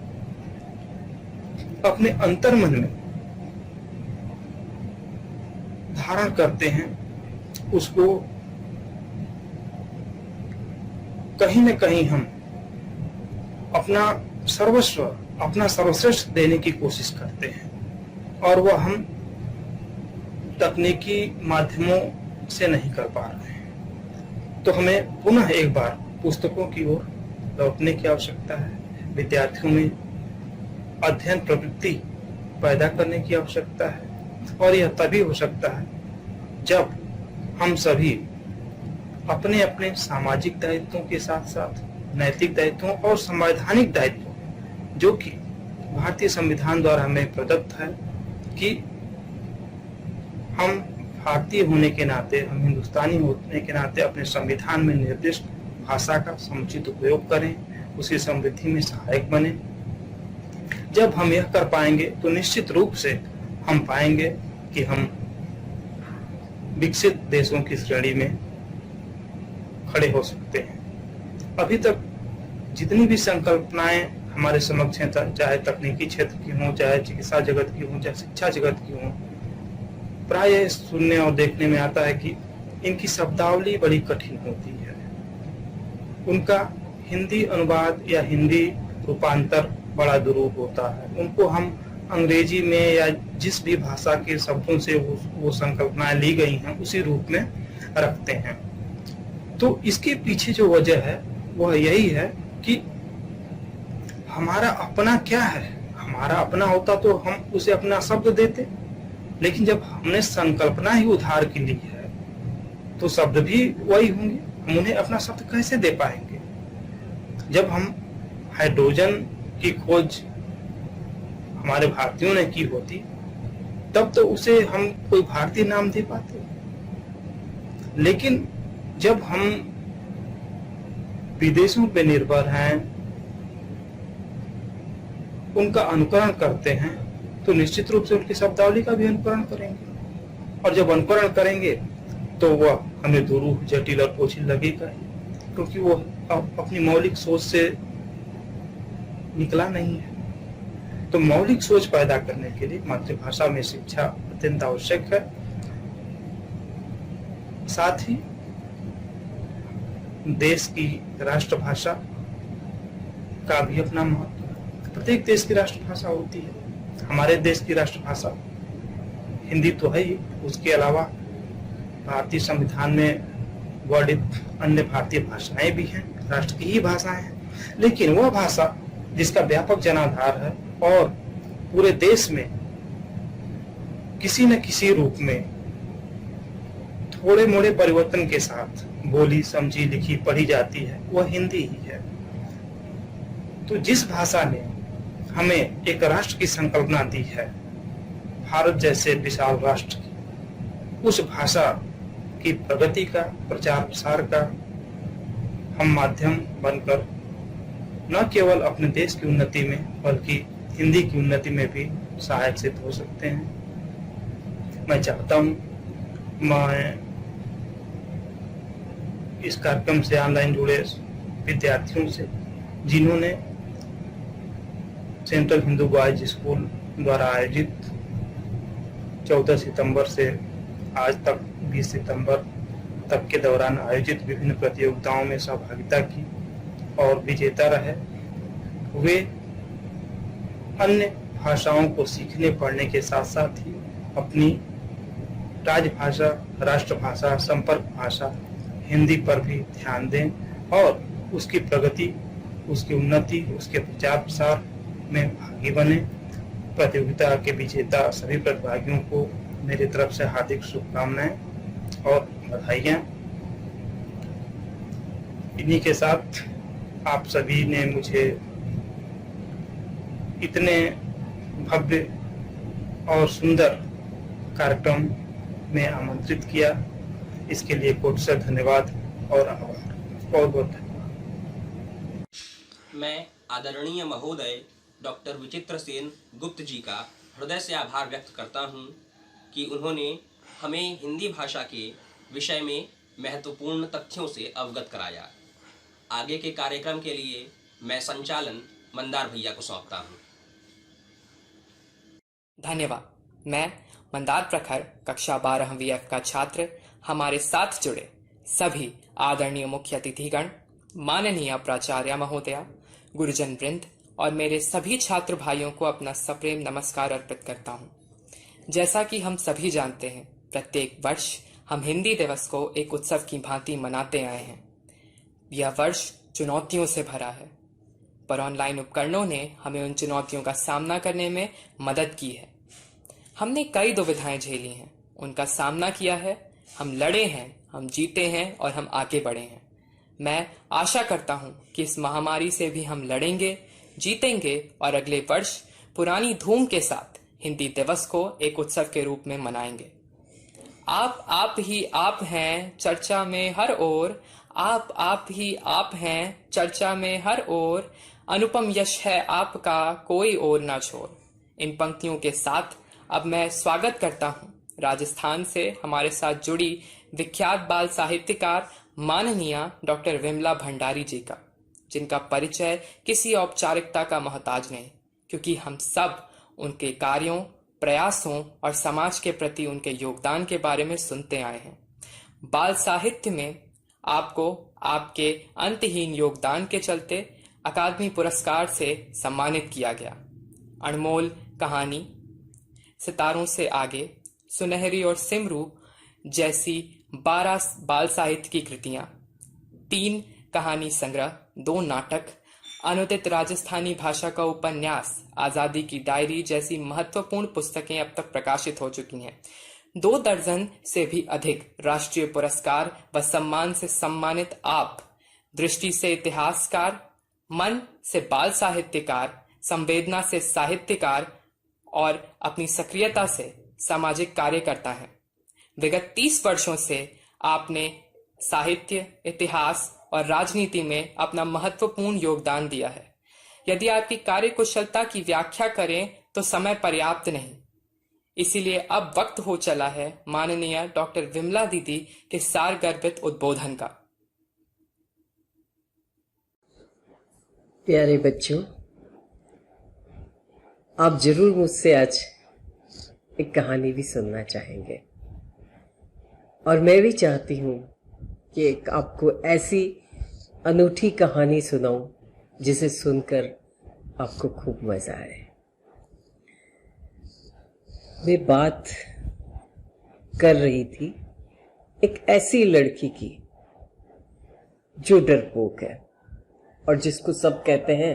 अपने अंतर्मन में धारण करते हैं, उसको कहीं न कहीं हम अपना सर्वस्व, अपना सर्वश्रेष्ठ देने की कोशिश करते हैं, और वह हम तकनीकी माध्यमों से नहीं कर पा रहे हैं। तो हमें पुनः एक बार पुस्तकों की ओर लौटने की आवश्यकता है। विद्यार्थियों में अध्ययन प्रवृत्ति पैदा करने की आवश्यकता है, और यह तभी हो सकता है जब हम सभी अपने अपने सामाजिक दायित्वों के साथ साथ नैतिक दायित्वों और संवैधानिक दायित्वों, जो कि भारतीय संविधान द्वारा हमें प्रदत्त है, कि हम भारतीय होने के नाते, हम हिंदुस्तानी होने के नाते अपने संविधान में निर्दिष्ट भाषा का समुचित उपयोग करें, उसकी समृद्धि में सहायक बने। जब हम यह कर पाएंगे तो निश्चित रूप से हम पाएंगे कि हम विकसित देशों की श्रेणी में खड़े हो सकते हैं। अभी तक जितनी भी संकल्पनाएं हमारे समक्ष हैं, चाहे तकनीकी क्षेत्र की हों, चाहे चिकित्सा जगत की हों, चाहे शिक्षा जगत की हों, प्राय सुनने और देखने में आता है कि इनकी शब्दावली बड़ी कठिन होती है। उनका हिंदी अनुवाद या हिंदी रूपांतर बड़ा दुरूह होता है। उनको हम अंग्रेजी में या जिस भी भाषा के शब्दों से वो संकल्पनाएं ली गई हैं उसी रूप में रखते हैं। तो इसके पीछे जो वजह है वह यही है कि हमारा अपना क्या है? हमारा अपना होता तो हम उसे अपना शब्द देते, लेकिन जब हमने संकल्पना ही उधार की ली है तो शब्द भी वही होंगे। हम उन्हें अपना शब्द कैसे दे पाएंगे? जब हम हाइड्रोजन की खोज हमारे भारतीयों ने की होती तब तो उसे हम कोई भारतीय नाम दे पाते, लेकिन जब हम विदेशों पे निर्भर हैं, उनका अनुकरण करते हैं, तो निश्चित रूप से उनकी शब्दावली का भी अनुकरण करेंगे। और जब अनुकरण करेंगे तो वह हमें दुरूह, जटिल और पोछिल लगेगा, क्योंकि वो अपनी मौलिक सोच से निकला नहीं है। तो मौलिक सोच पैदा करने के लिए मातृभाषा में शिक्षा अत्यंत आवश्यक है। साथ ही देश की राष्ट्रभाषा का भी अपना महत्व है। प्रत्येक देश की राष्ट्रभाषा होती है। हमारे देश की राष्ट्रभाषा हिंदी तो है ही, उसके अलावा भारतीय संविधान में वर्णित अन्य भारतीय भाषाएं भी हैं, राष्ट्र की ही भाषाएं हैं। लेकिन वह भाषा जिसका व्यापक जनाधार है और पूरे देश में किसी न किसी रूप में थोड़े मोड़े परिवर्तन के साथ बोली, समझी, लिखी, पढ़ी जाती है, वह हिंदी ही है। तो जिस भाषा ने हमें एक राष्ट्र की संकल्पना दी है, भारत जैसे विशाल राष्ट्र की, उस भाषा की प्रगति का, प्रचार प्रसार का हम माध्यम बनकर न केवल अपने देश की उन्नति में बल्कि हिंदी की उन्नति में भी सहायक सिद्ध हो सकते हैं। मैं चाहता हूँ मैं इस कार्यक्रम से ऑनलाइन जुड़े विद्यार्थियों से, जिन्होंने सेंट्रल हिंदू बॉयज स्कूल द्वारा आयोजित 14 सितंबर से आज तक 20 सितंबर तक के दौरान आयोजित विभिन्न प्रतियोगिताओं में सहभागिता की और विजेता रहे, वे अन्य भाषाओं को सीखने पढ़ने के साथ साथ ही अपनी राजभाषा, राष्ट्रभाषा, संपर्क भाषा हिंदी पर भी ध्यान दें और उसकी प्रगति, उसकी उन्नति, उसके प्रचार प्रसार में भागी बने। प्रतियोगिता के विजेता सभी प्रतिभागियों को मेरी तरफ से हार्दिक शुभकामनाएं और बधाइयां। इन्हीं के साथ आप सभी ने मुझे इतने भव्य और सुंदर कार्यक्रम में आमंत्रित किया, इसके लिए कोटि से धन्यवाद और आभार। बहुत बहुत धन्यवाद। मैं आदरणीय महोदय डॉक्टर विचित्र सेन गुप्त जी का हृदय से आभार व्यक्त करता हूं कि उन्होंने हमें हिंदी भाषा के विषय में महत्वपूर्ण तथ्यों से अवगत कराया। आगे के कार्यक्रम के लिए मैं संचालन मंदार भैया को सौंपता हूं। धन्यवाद। मैं मंदार प्रखर कक्षा 12वीं F का छात्र हमारे साथ जुड़े सभी आदरणीय मुख्य अतिथिगण, माननीय प्राचार्य महोदया, गुरुजन वृंद और मेरे सभी छात्र भाइयों को अपना सप्रेम नमस्कार अर्पित करता हूं। जैसा कि हम सभी जानते हैं, प्रत्येक वर्ष हम हिंदी दिवस को एक उत्सव की भांति मनाते आए हैं। यह वर्ष चुनौतियों से भरा है, पर ऑनलाइन उपकरणों ने हमें उन चुनौतियों का सामना करने में मदद की है। हमने कई दुविधाएं झेली हैं, उनका सामना किया है, हम लड़े हैं, हम जीते हैं और हम आगे बढ़े हैं। मैं आशा करता हूं कि इस महामारी से भी हम लड़ेंगे, जीतेंगे और अगले वर्ष पुरानी धूम के साथ हिंदी दिवस को एक उत्सव के रूप में मनाएंगे। आप ही आप हैं चर्चा में हर ओर, आप ही आप हैं चर्चा में हर ओर, अनुपम यश है आपका कोई और ना छोड़। इन पंक्तियों के साथ अब मैं स्वागत करता हूं राजस्थान से हमारे साथ जुड़ी विख्यात बाल साहित्यकार माननीय डॉक्टर विमला भंडारी जी का, जिनका परिचय किसी औपचारिकता का मोहताज नहीं, क्योंकि हम सब उनके कार्यों, प्रयासों और समाज के प्रति उनके योगदान के बारे में सुनते आए हैं। बाल साहित्य में आपको आपके अंतहीन योगदान के चलते अकादमी पुरस्कार से सम्मानित किया गया। अनमोल कहानी, सितारों से आगे, सुनहरी और सिमरू जैसी 12 बाल साहित्य की कृतियां, 3 कहानी संग्रह, 2 नाटक अनुदित राजस्थानी भाषा का उपन्यास, आजादी की डायरी जैसी महत्वपूर्ण पुस्तकें अब तक प्रकाशित हो चुकी हैं। 2 दर्जन से भी अधिक राष्ट्रीय पुरस्कार व सम्मान से सम्मानित आप दृष्टि से इतिहासकार, मन से बाल साहित्यकार, संवेदना से साहित्यकार और अपनी सक्रियता से सामाजिक कार्यकर्ता हैं। विगत 30 वर्षों से आपने साहित्य, इतिहास और राजनीति में अपना महत्वपूर्ण योगदान दिया है। यदि आपकी कार्यकुशलता की व्याख्या करें तो समय पर्याप्त नहीं, इसीलिए अब वक्त हो चला है माननीय डॉक्टर विमला दीदी के सारगर्भित उद्बोधन का। प्यारे बच्चों, आप जरूर मुझसे आज एक कहानी भी सुनना चाहेंगे और मैं भी चाहती हूँ कि एक आपको ऐसी अनूठी कहानी सुनाऊं जिसे सुनकर आपको खूब मजा आए। मैं बात कर रही थी एक ऐसी लड़की की जो डरपोक है और जिसको सब कहते हैं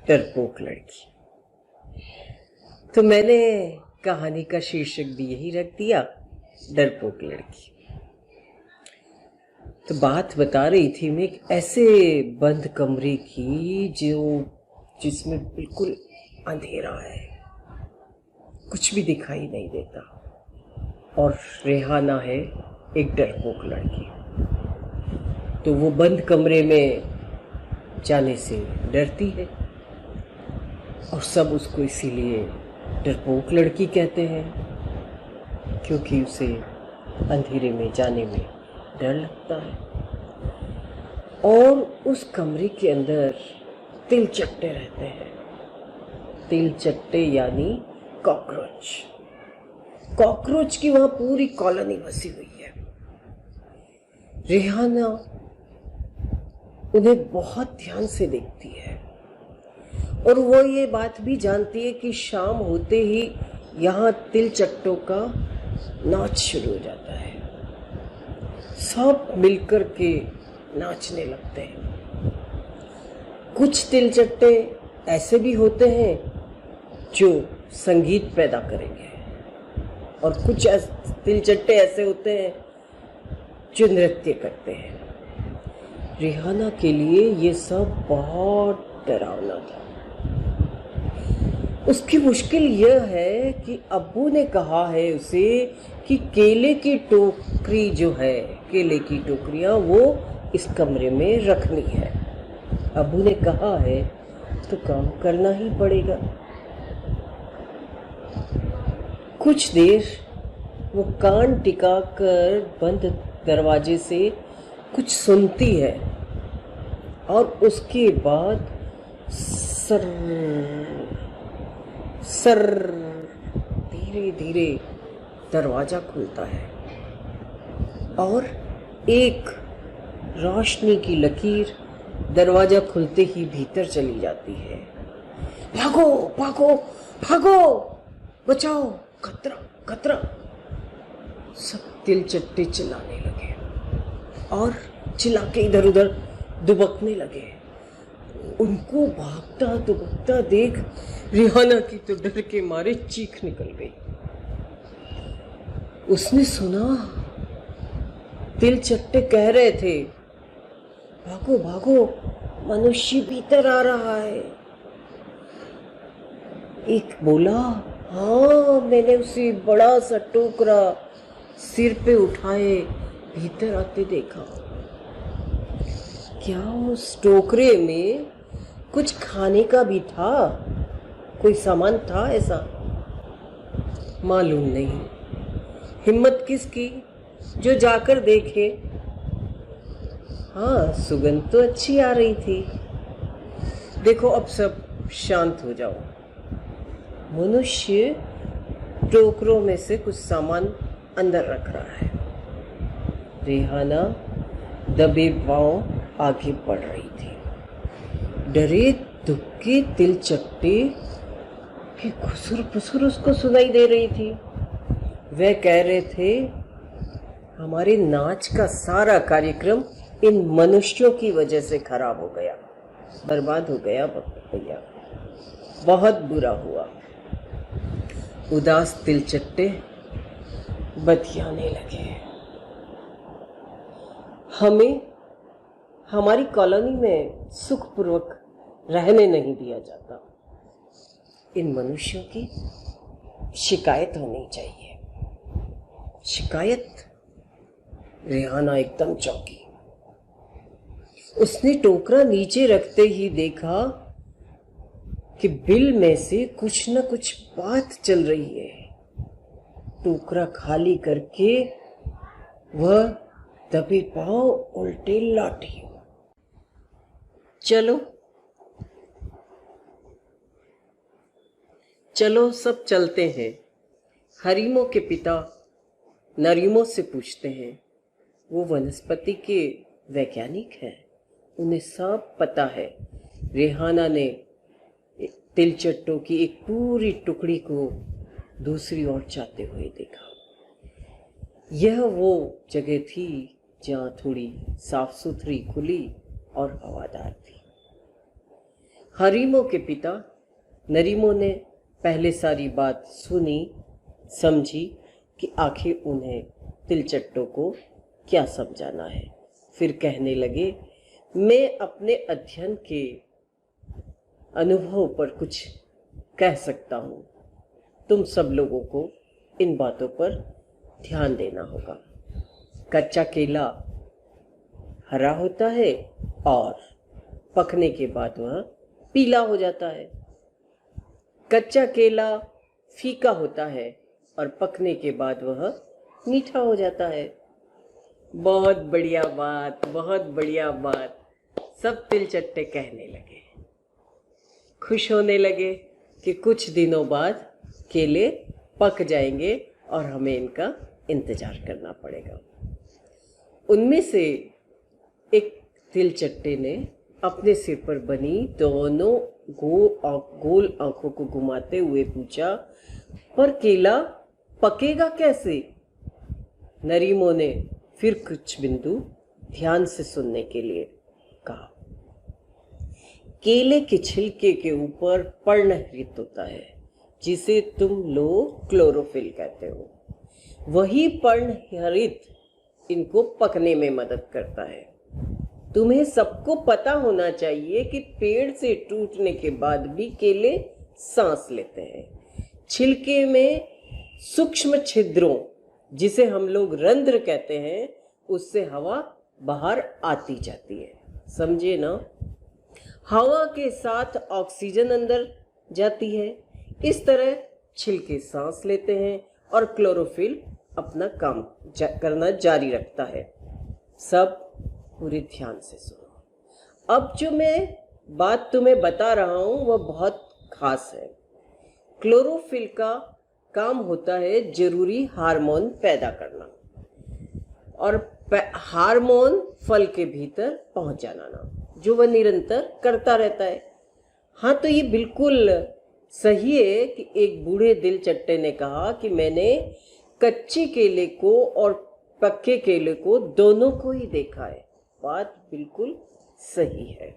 डरपोक लड़की। तो मैंने कहानी का शीर्षक भी यही रख दिया, डरपोक लड़की। तो बात बता रही थी मैं एक ऐसे बंद कमरे की जिसमें बिल्कुल अंधेरा है, कुछ भी दिखाई नहीं देता, और रेहाना है एक डरपोक लड़की। तो वो बंद कमरे में जाने से डरती है और सब उसको इसीलिए डरपोक लड़की कहते हैं, क्योंकि उसे अंधेरे में जाने में डर लगता है। और उस कमरे के अंदर तिलचट्टे रहते हैं। तिलचट्टे यानी कॉकरोच। कॉकरोच की वहां पूरी कॉलोनी बसी हुई है। रेहाना उन्हें बहुत ध्यान से देखती है और वो ये बात भी जानती है कि शाम होते ही यहाँ तिलचट्टों का नाच शुरू हो जाता है। सब मिलकर के नाचने लगते हैं। कुछ तिलचट्टे ऐसे भी होते हैं जो संगीत पैदा करेंगे और कुछ तिलचट्टे ऐसे होते हैं जो नृत्य करते हैं। रेहाना के लिए ये सब बहुत डरावना था। उसकी मुश्किल यह है कि अब्बू ने कहा है उसे कि केले की टोकरी जो है, केले की टोकरियां वो इस कमरे में रखनी है। अब्बू ने कहा है तो काम करना ही पड़ेगा। कुछ देर वो कान टिकाकर बंद दरवाजे से कुछ सुनती है और उसके बाद सर धीरे धीरे दरवाजा खुलता है और एक रोशनी की लकीर दरवाजा खुलते ही भीतर चली जाती है। भागो भागो भागो, बचाओ, खतरा खतरा। सब तिलचट्टे चिल्लाने लगे और चिल्ला के इधर उधर दुबकने लगे। उनको भागता दुबकता देख रेहाना की तो डर के मारे चीख निकल गई। उसने सुना तिलचट्टे कह रहे थे, भागो भागो, मनुष्य भीतर आ रहा है। एक बोला, हाँ, मैंने उसे बड़ा सा टोकरा सिर पे उठाए भीतर आते देखा। क्या उस टोकरे में कुछ खाने का भी था? कोई सामान था ऐसा? मालूम नहीं। हिम्मत किसकी जो जाकर देखे। हाँ, सुगंध तो अच्छी आ रही थी। देखो, अब सब शांत हो जाओ। मनुष्य टोकरों में से कुछ सामान अंदर रख रहा है। रेहाना दबे पांव आगे बढ़ रही थी। डरे दुबके तिलचट्टे की खुसुर फुसुर उसको सुनाई दे रही थी। वे कह रहे थे, हमारे नाच का सारा कार्यक्रम इन मनुष्यों की वजह से खराब हो गया। बर्बाद हो गया भैया, बहुत बुरा हुआ। उदास तिलचट्टे बतियाने लगे। हमें हमारी कॉलोनी में सुखपूर्वक रहने नहीं दिया जाता। इन मनुष्यों की शिकायत होनी चाहिए। शिकायत? रेहाना एकदम चौंकी। उसने टोकरा नीचे रखते ही देखा कि बिल में से कुछ न कुछ बात चल रही है। टोकरा खाली करके वह दबे पांव उल्टे लौटी। चलो चलो सब चलते हैं। हरीमों के पिता नरीमों से पूछते हैं। वो वनस्पति के वैज्ञानिक हैं, उन्हें सब पता है। रेहाना ने तिलचट्टों की एक पूरी टुकड़ी को दूसरी ओर जाते हुए देखा। यह वो जगह थी जहाँ थोड़ी साफ सुथरी, खुली और हवादार थी। हरीमों के पिता नरीमों ने पहले सारी बात सुनी, समझी कि आखिर उन्हें तिलचट्टों को क्या समझाना है। फिर कहने लगे, मैं अपने अध्ययन के अनुभव पर कुछ कह सकता हूँ। तुम सब लोगों को इन बातों पर ध्यान देना होगा। कच्चा केला हरा होता है और पकने के बाद वह पीला हो जाता है। कच्चा केला फीका होता है और पकने के बाद वह मीठा हो जाता है। बहुत बढ़िया बात, बहुत बढ़िया बात, सब तिलचट्टे कहने लगे। खुश होने लगे कि कुछ दिनों बाद केले पक जाएंगे और हमें इनका इंतजार करना पड़ेगा। उनमें से एक तिलचट्टे ने अपने सिर पर बनी दोनों गोल आंखों को घुमाते हुए पूछा, पर केला पकेगा कैसे? नरीमों ने फिर कुछ बिंदु ध्यान से सुनने के लिए कहा। केले के छिलके के ऊपर पर्णहरित होता है, जिसे तुम लोग क्लोरोफिल कहते हो। वही पर्णहरित इनको पकने में मदद करता है। तुम्हें सबको पता होना चाहिए कि पेड़ से टूटने के बाद भी केले सांस लेते हैं। छिलके में सूक्ष्म छिद्रों, जिसे हम लोग रंध्र कहते हैं, उससे हवा बाहर आती जाती है। समझे ना? हवा के साथ ऑक्सीजन अंदर जाती है। इस तरह छिलके सांस लेते हैं और क्लोरोफिल अपना काम करना जारी रखता है। सब पूरे ध्यान से सुनो। अब जो मैं बात तुम्हें बता रहा हूँ वह बहुत खास है। क्लोरोफिल का काम होता है जरूरी हार्मोन पैदा करना और हार्मोन फल के भीतर पहुंच जाना, जो वह निरंतर करता रहता है। हाँ, तो ये बिल्कुल सही है कि एक बूढ़े दिलचट्टे ने कहा कि मैंने कच्चे केले को और पक्के केले को दोनों को ही देखा है। बात बिल्कुल सही है।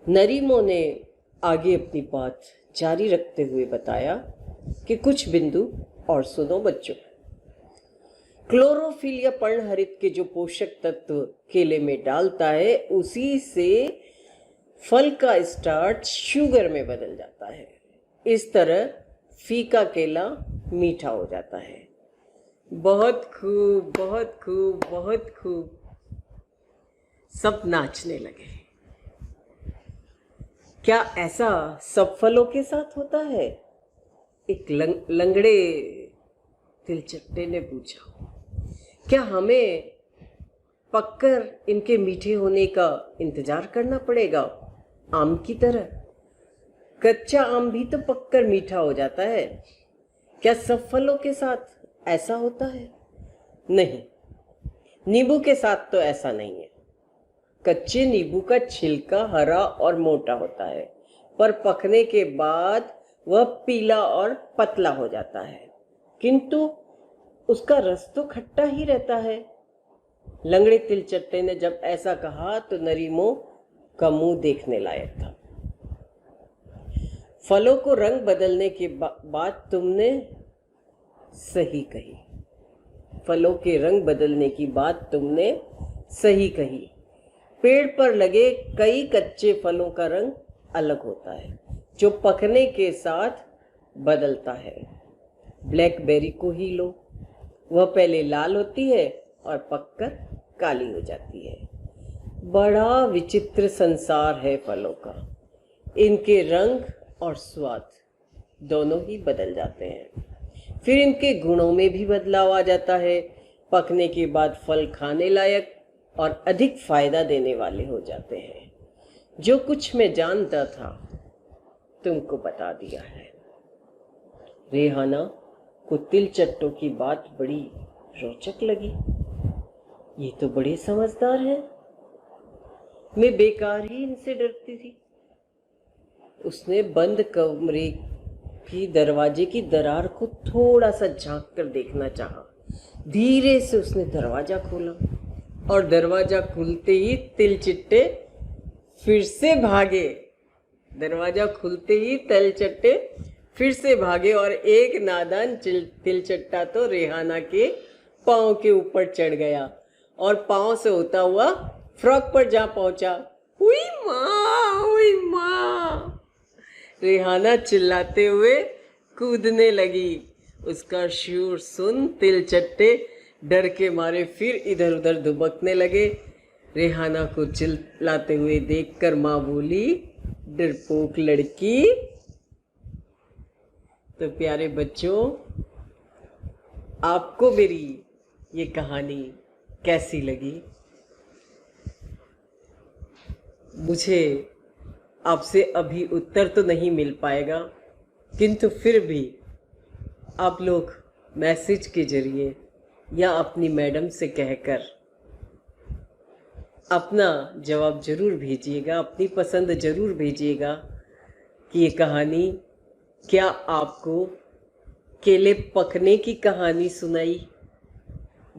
नरीमों ने आगे अपनी बात जारी रखते हुए बताया कि कुछ बिंदु और सुनो बच्चों। क्लोरोफिल या पर्णहरित के जो पोषक तत्व केले में डालता है, उसी से फल का स्टार्च शुगर में बदल जाता है। इस तरह फीका केला मीठा हो जाता है। बहुत खूब, बहुत खूब, बहुत खूब। सब नाचने लगे। क्या ऐसा सब फलों के साथ होता है? एक लंगड़े तिलचट्टे ने पूछा। क्या हमें पककर इनके मीठे होने का इंतजार करना पड़ेगा, आम की तरह? कच्चा आम भी तो पककर मीठा हो जाता है। क्या सब फलों के साथ ऐसा होता है? नहीं, नींबू के साथ तो ऐसा नहीं है। कच्चे नींबू का छिलका हरा और मोटा होता है, पर पकने के बाद वह पीला और पतला हो जाता है, किंतु उसका रस तो खट्टा ही रहता है। लंगड़े तिलचट्टे ने जब ऐसा कहा तो नरीमो का मुंह देखने लायक था। फलों को रंग बदलने की बात तुमने सही कही। फलों के रंग बदलने की बात तुमने सही कही। पेड़ पर लगे कई कच्चे फलों का रंग अलग होता है, जो पकने के साथ बदलता है। ब्लैकबेरी को ही लो, वह पहले लाल होती है और पककर काली हो जाती है। बड़ा विचित्र संसार है फलों का। इनके रंग और स्वाद दोनों ही बदल जाते हैं। फिर इनके गुणों में भी बदलाव आ जाता है। पकने के बाद फल खाने लायक और अधिक फायदा देने वाले हो जाते हैं। जो कुछ मैं जानता था तुमको बता दिया है। रेहाना को तिलचट्टों की बात बड़ी रोचक लगी। ये तो बड़े समझदार हैं। मैं बेकार ही इनसे डरती थी। उसने बंद कमरे की दरवाजे की दरार को थोड़ा सा झांक कर देखना चाहा। धीरे से उसने दरवाजा खोला और दरवाजा खुलते ही तिलचिट्टे फिर से भागे। दरवाजा खुलते ही तिलचट्टे फिर से भागे और एक नादान तिलचट्टा तो रेहाना के पाँव के ऊपर चढ़ गया और पाँव से होता हुआ फ्रॉक पर जा पहुंचा। हुई माँ, हुई माँ! रेहाना चिल्लाते हुए कूदने लगी। उसका शोर सुन तिलचट्टे डर के मारे फिर इधर उधर दुबकने लगे। रेहाना को चिल्लाते हुए देखकर माँ बोली, डरपोक लड़की। तो प्यारे बच्चों, आपको मेरी ये कहानी कैसी लगी? मुझे आपसे अभी उत्तर तो नहीं मिल पाएगा, किंतु फिर भी आप लोग मैसेज के जरिए या अपनी मैडम से कहकर अपना जवाब जरूर भेजिएगा, अपनी पसंद जरूर भेजिएगा कि ये कहानी क्या आपको केले पकने की कहानी सुनाई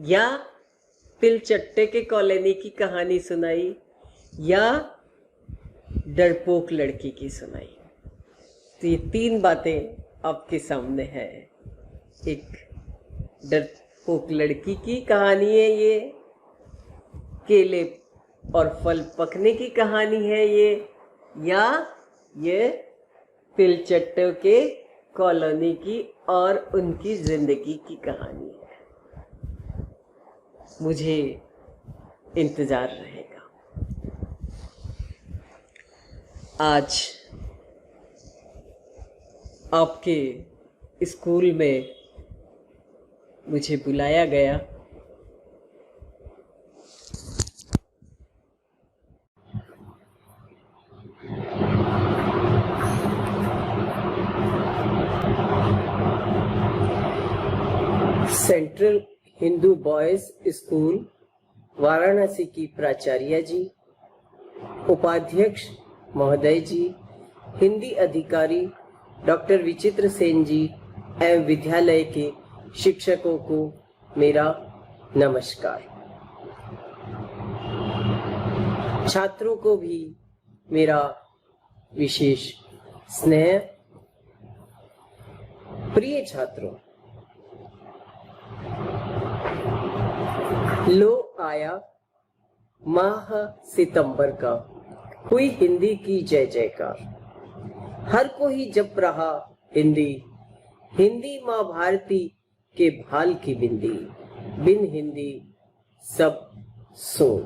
या तिलचट्टे के कॉलोनी की कहानी सुनाई या डरपोक लड़की की सुनाई। तो ये तीन बातें आपके सामने है। एक डरपोक लड़की की कहानी है, ये केले और फल पकने की कहानी है ये, या ये तिलचट्टों के कॉलोनी की और उनकी जिंदगी की कहानी है। मुझे इंतजार रहेगा। आज आपके स्कूल में मुझे बुलाया गया। Central Hindu boys school Varanasi की प्राचार्य जी, उपाध्यक्ष महोदय जी, हिंदी अधिकारी डॉक्टर विचित्र सेन जी एवं विद्यालय के शिक्षकों को मेरा नमस्कार। छात्रों को भी मेरा विशेष स्नेह। प्रिय छात्रों, लो आया माह सितंबर का, हुई हिंदी की जय जयकार। हर को ही जप रहा हिंदी, हिंदी माँ भारती के भाल की बिंदी, बिन हिंदी सब सुन।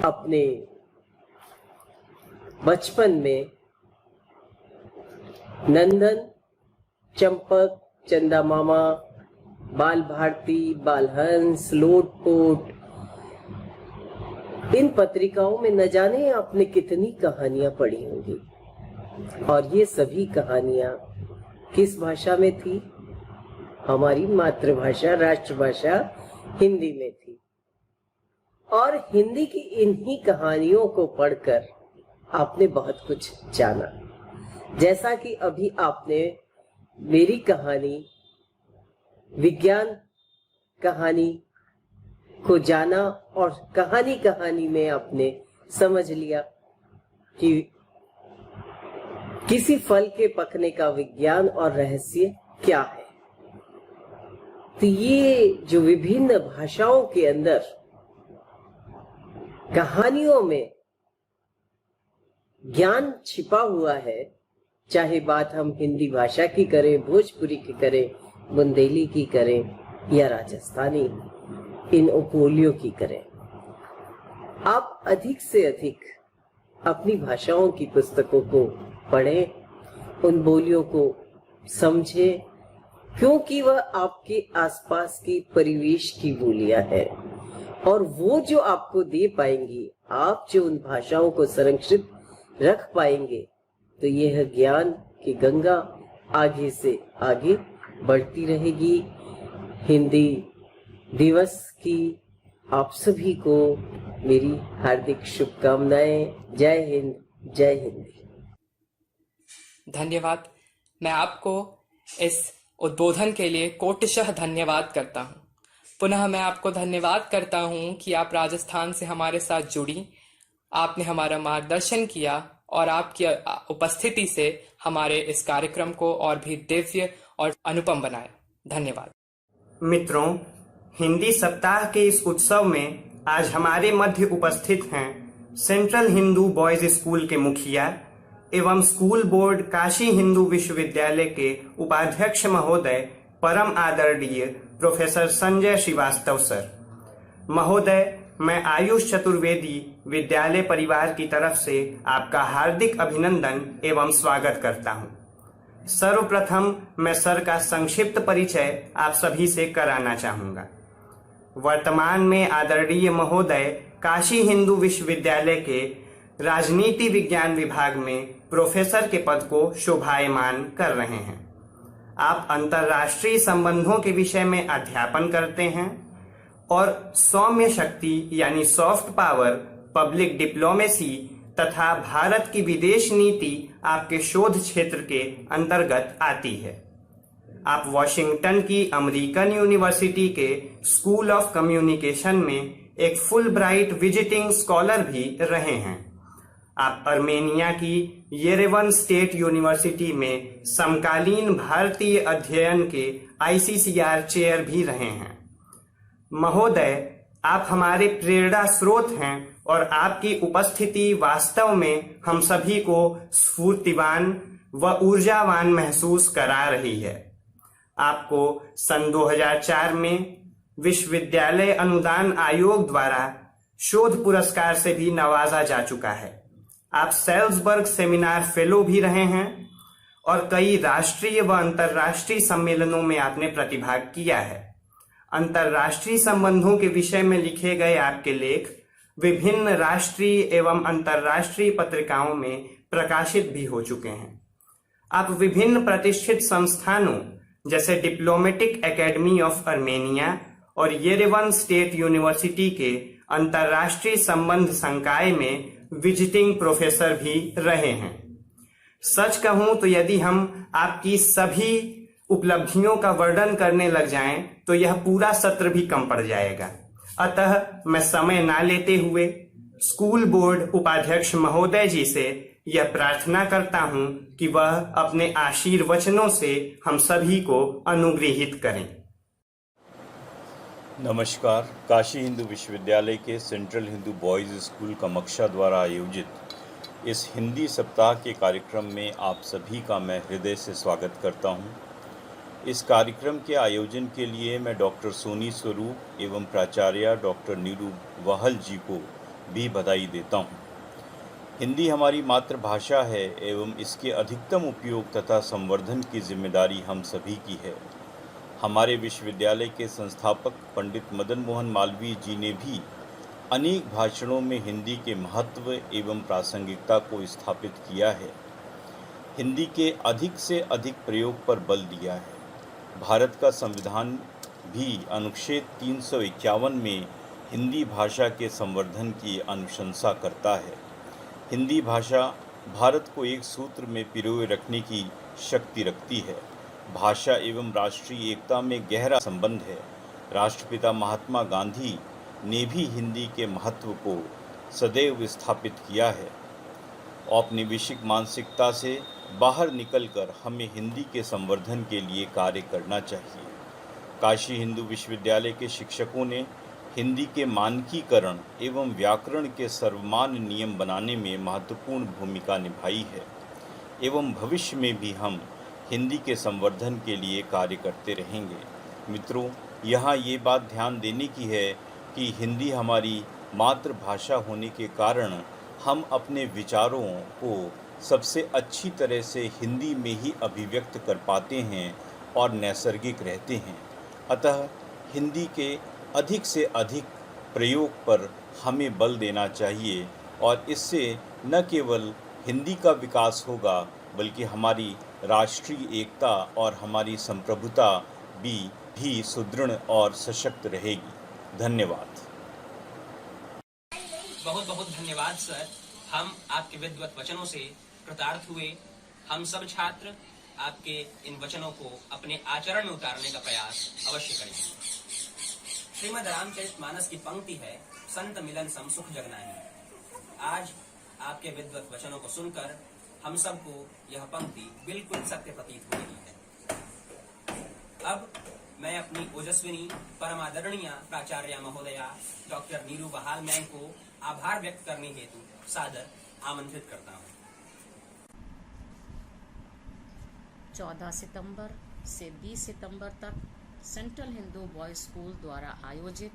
अपने बचपन में नंदन, चंपक, चंदा मामा, बाल भारती, बाल हंस, लोटपोट, इन पत्रिकाओं में न जाने आपने कितनी कहानियां पढ़ी होंगी। और ये सभी कहानियां किस भाषा में थी? हमारी मातृभाषा, राष्ट्रभाषा हिंदी में थी। और हिंदी की इन्हीं कहानियों को पढ़कर आपने बहुत कुछ जाना। जैसा कि अभी आपने मेरी कहानी, विज्ञान कहानी को जाना और कहानी कहानी में आपने समझ लिया कि किसी फल के पकने का विज्ञान और रहस्य क्या है। तो ये जो विभिन्न भाषाओं के अंदर कहानियों में ज्ञान छिपा हुआ है, चाहे बात हम हिंदी भाषा की करें, भोजपुरी की करें, बुंदेली की करें या राजस्थानी इन उपबोलियों की करें, आप अधिक से अधिक अपनी भाषाओं की पुस्तकों को पढ़ें, उन बोलियों को समझें, क्योंकि वह आपके आसपास के परिवेश की बोलियां हैं और वो जो आपको दे पाएंगी, आप जो उन भाषाओं को संरक्षित रख पाएंगे, तो यह ज्ञान की गंगा आगे से आगे बढ़ती रहेगी। हिंदी दिवस की आप सभी को मेरी हार्दिक शुभकामनाएं। जय हिंद, जय हिंदी। धन्यवाद। मैं आपको इस उद्बोधन के लिए कोटिशः धन्यवाद करता हूँ। पुनः मैं आपको धन्यवाद करता हूँ कि आप राजस्थान से हमारे साथ जुड़ी, आपने हमारा मार्गदर्शन किया और आपकी उपस्थिति से हमारे इस कार्यक्रम को और भी दिव्य और अनुपम बनाया। धन्यवाद। मित्रों, हिंदी सप्ताह के इस उत्सव में आज हमारे मध्य उपस्थित हैं सेंट्रल हिंदू बॉयज स्कूल के मुखिया एवं स्कूल बोर्ड काशी हिंदू विश्वविद्यालय के उपाध्यक्ष महोदय परम आदरणीय प्रोफेसर संजय श्रीवास्तव सर। महोदय, मैं आयुष चतुर्वेदी विद्यालय परिवार की तरफ से आपका हार्दिक अभिनंदन एवं स्वागत करता हूं। सर्वप्रथम मैं सर का संक्षिप्त परिचय आप सभी से कराना चाहूंगा। वर्तमान में आदरणीय महोदय काशी हिंदू विश्वविद्यालय के राजनीति विज्ञान विभाग में प्रोफेसर के पद को शोभायमान कर रहे हैं। आप अंतर्राष्ट्रीय संबंधों के विषय में अध्यापन करते हैं और सौम्य शक्ति यानी सॉफ्ट पावर, पब्लिक डिप्लोमेसी तथा भारत की विदेश नीति आपके शोध क्षेत्र के अंतर्गत आती है। आप वॉशिंगटन की अमेरिकन यूनिवर्सिटी के स्कूल ऑफ कम्युनिकेशन में एक फुल ब्राइट विजिटिंग स्कॉलर भी रहे हैं। आप अर्मेनिया की येरेवन स्टेट यूनिवर्सिटी में समकालीन भारतीय अध्ययन के ICCR चेयर भी रहे हैं। महोदय, आप हमारे प्रेरणा स्रोत हैं और आपकी उपस्थिति वास्तव में हम सभी को स्फूर्तिवान व ऊर्जावान महसूस करा रही है। आपको सन 2004 में विश्वविद्यालय अनुदान आयोग द्वारा शोध पुरस्कार से भी नवाजा जा चुका है। आप सेल्सबर्ग सेमिनार फेलो भी रहे हैं और कई राष्ट्रीय व अंतर्राष्ट्रीय सम्मेलनों में आपने प्रतिभाग किया है। अंतर्राष्ट्रीय संबंधों के विषय में लिखे गए आपके लेख विभिन्न राष्ट्रीय एवं अंतर्राष्ट्रीय पत्रिकाओं में प्रकाशित भी हो चुके हैं। आप विभिन्न प्रतिष्ठित संस्थानों जैसे डिप्लोमेटिक एकेडमी ऑफ अर्मेनिया और येरेवन स्टेट यूनिवर्सिटी के अंतर्राष्ट्रीय संबंध संकाय में विजिटिंग प्रोफेसर भी रहे हैं। सच कहूं तो यदि हम आपकी सभी उपलब्धियों का वर्णन करने लग जाएं तो यह पूरा सत्र भी कम पड़ जाएगा। अतः मैं समय ना लेते हुए स्कूल बोर्ड उपाध्यक्ष महोदय जी से यह प्रार्थना करता हूं कि वह अपने आशीर्वचनों से हम सभी को अनुग्रहित करें। नमस्कार। काशी हिंदू विश्वविद्यालय के central Hindu boys school Kamaksha द्वारा आयोजित इस हिंदी सप्ताह के कार्यक्रम में आप सभी का मैं हृदय से स्वागत करता हूं। इस कार्यक्रम के आयोजन के लिए मैं डॉक्टर सोनी स्वरूप एवं प्राचार्य डॉक्टर नीरू वहल जी को भी बधाई देता हूं। हिंदी हमारी मातृभाषा है एवं इसके अधिकतम उपयोग तथा संवर्धन की जिम्मेदारी हम सभी की है। हमारे विश्वविद्यालय के संस्थापक पंडित मदन मोहन मालवीय जी ने भी अनेक भाषणों में हिंदी के महत्व एवं प्रासंगिकता को स्थापित किया है। हिंदी के अधिक से अधिक प्रयोग पर बल दिया है। भारत का संविधान भी अनुच्छेद 351 में हिंदी भाषा के संवर्धन की अनुशंसा करता है। हिंदी भाषा भारत को एक सूत्र में पिरोए रखने की शक्ति रखती है। भाषा एवं राष्ट्रीय एकता में गहरा संबंध है। राष्ट्रपिता महात्मा गांधी ने भी हिंदी के महत्व को सदैव स्थापित किया है। औपनिवेशिक मानसिकता से बाहर निकलकर हमें हिंदी के संवर्धन के लिए कार्य करना चाहिए। काशी हिंदू विश्वविद्यालय के शिक्षकों ने हिंदी के मानकीकरण एवं व्याकरण के सर्वमान्य नियम बनाने में महत्वपूर्ण भूमिका निभाई है एवं भविष्य में भी हम हिंदी के संवर्धन के लिए कार्य करते रहेंगे। मित्रों, यहाँ ये बात ध्यान देने की है कि हिंदी हमारी मातृभाषा होने के कारण हम अपने विचारों को सबसे अच्छी तरह से हिंदी में ही अभिव्यक्त कर पाते हैं और नैसर्गिक रहते हैं। अतः हिंदी के अधिक से अधिक प्रयोग पर हमें बल देना चाहिए और इससे न केवल हिंदी का विकास होगा बल्कि हमारी राष्ट्रीय एकता और हमारी संप्रभुता भी सुदृढ़ और सशक्त रहेगी। धन्यवाद। बहुत बहुत धन्यवाद सर। हम आपके विद्वत वचनों से कृतार्थ हुए। हम सब छात्र आपके इन वचनों को अपने आचरण में उतारने का प्रयास अवश्य करेंगे। श्रीमद् रामचरितमानस की पंक्ति है, संत मिलन सम सुख जग नाहि। आज आपके विद्वत वचनों को सुनकर हम सबको यह पंक्ति बिल्कुल सत्य प्रतीत हो रही है। अब मैं अपनी ओजस्विनी परमादरणीय प्राचार्य महोदया डॉक्टर नीरू बहाल मैम को आभार व्यक्त करने हेतु सादर आमंत्रित करता हूँ। 14 सितंबर से 20 सितंबर तक सेंट्रल हिंदू बॉयज स्कूल द्वारा आयोजित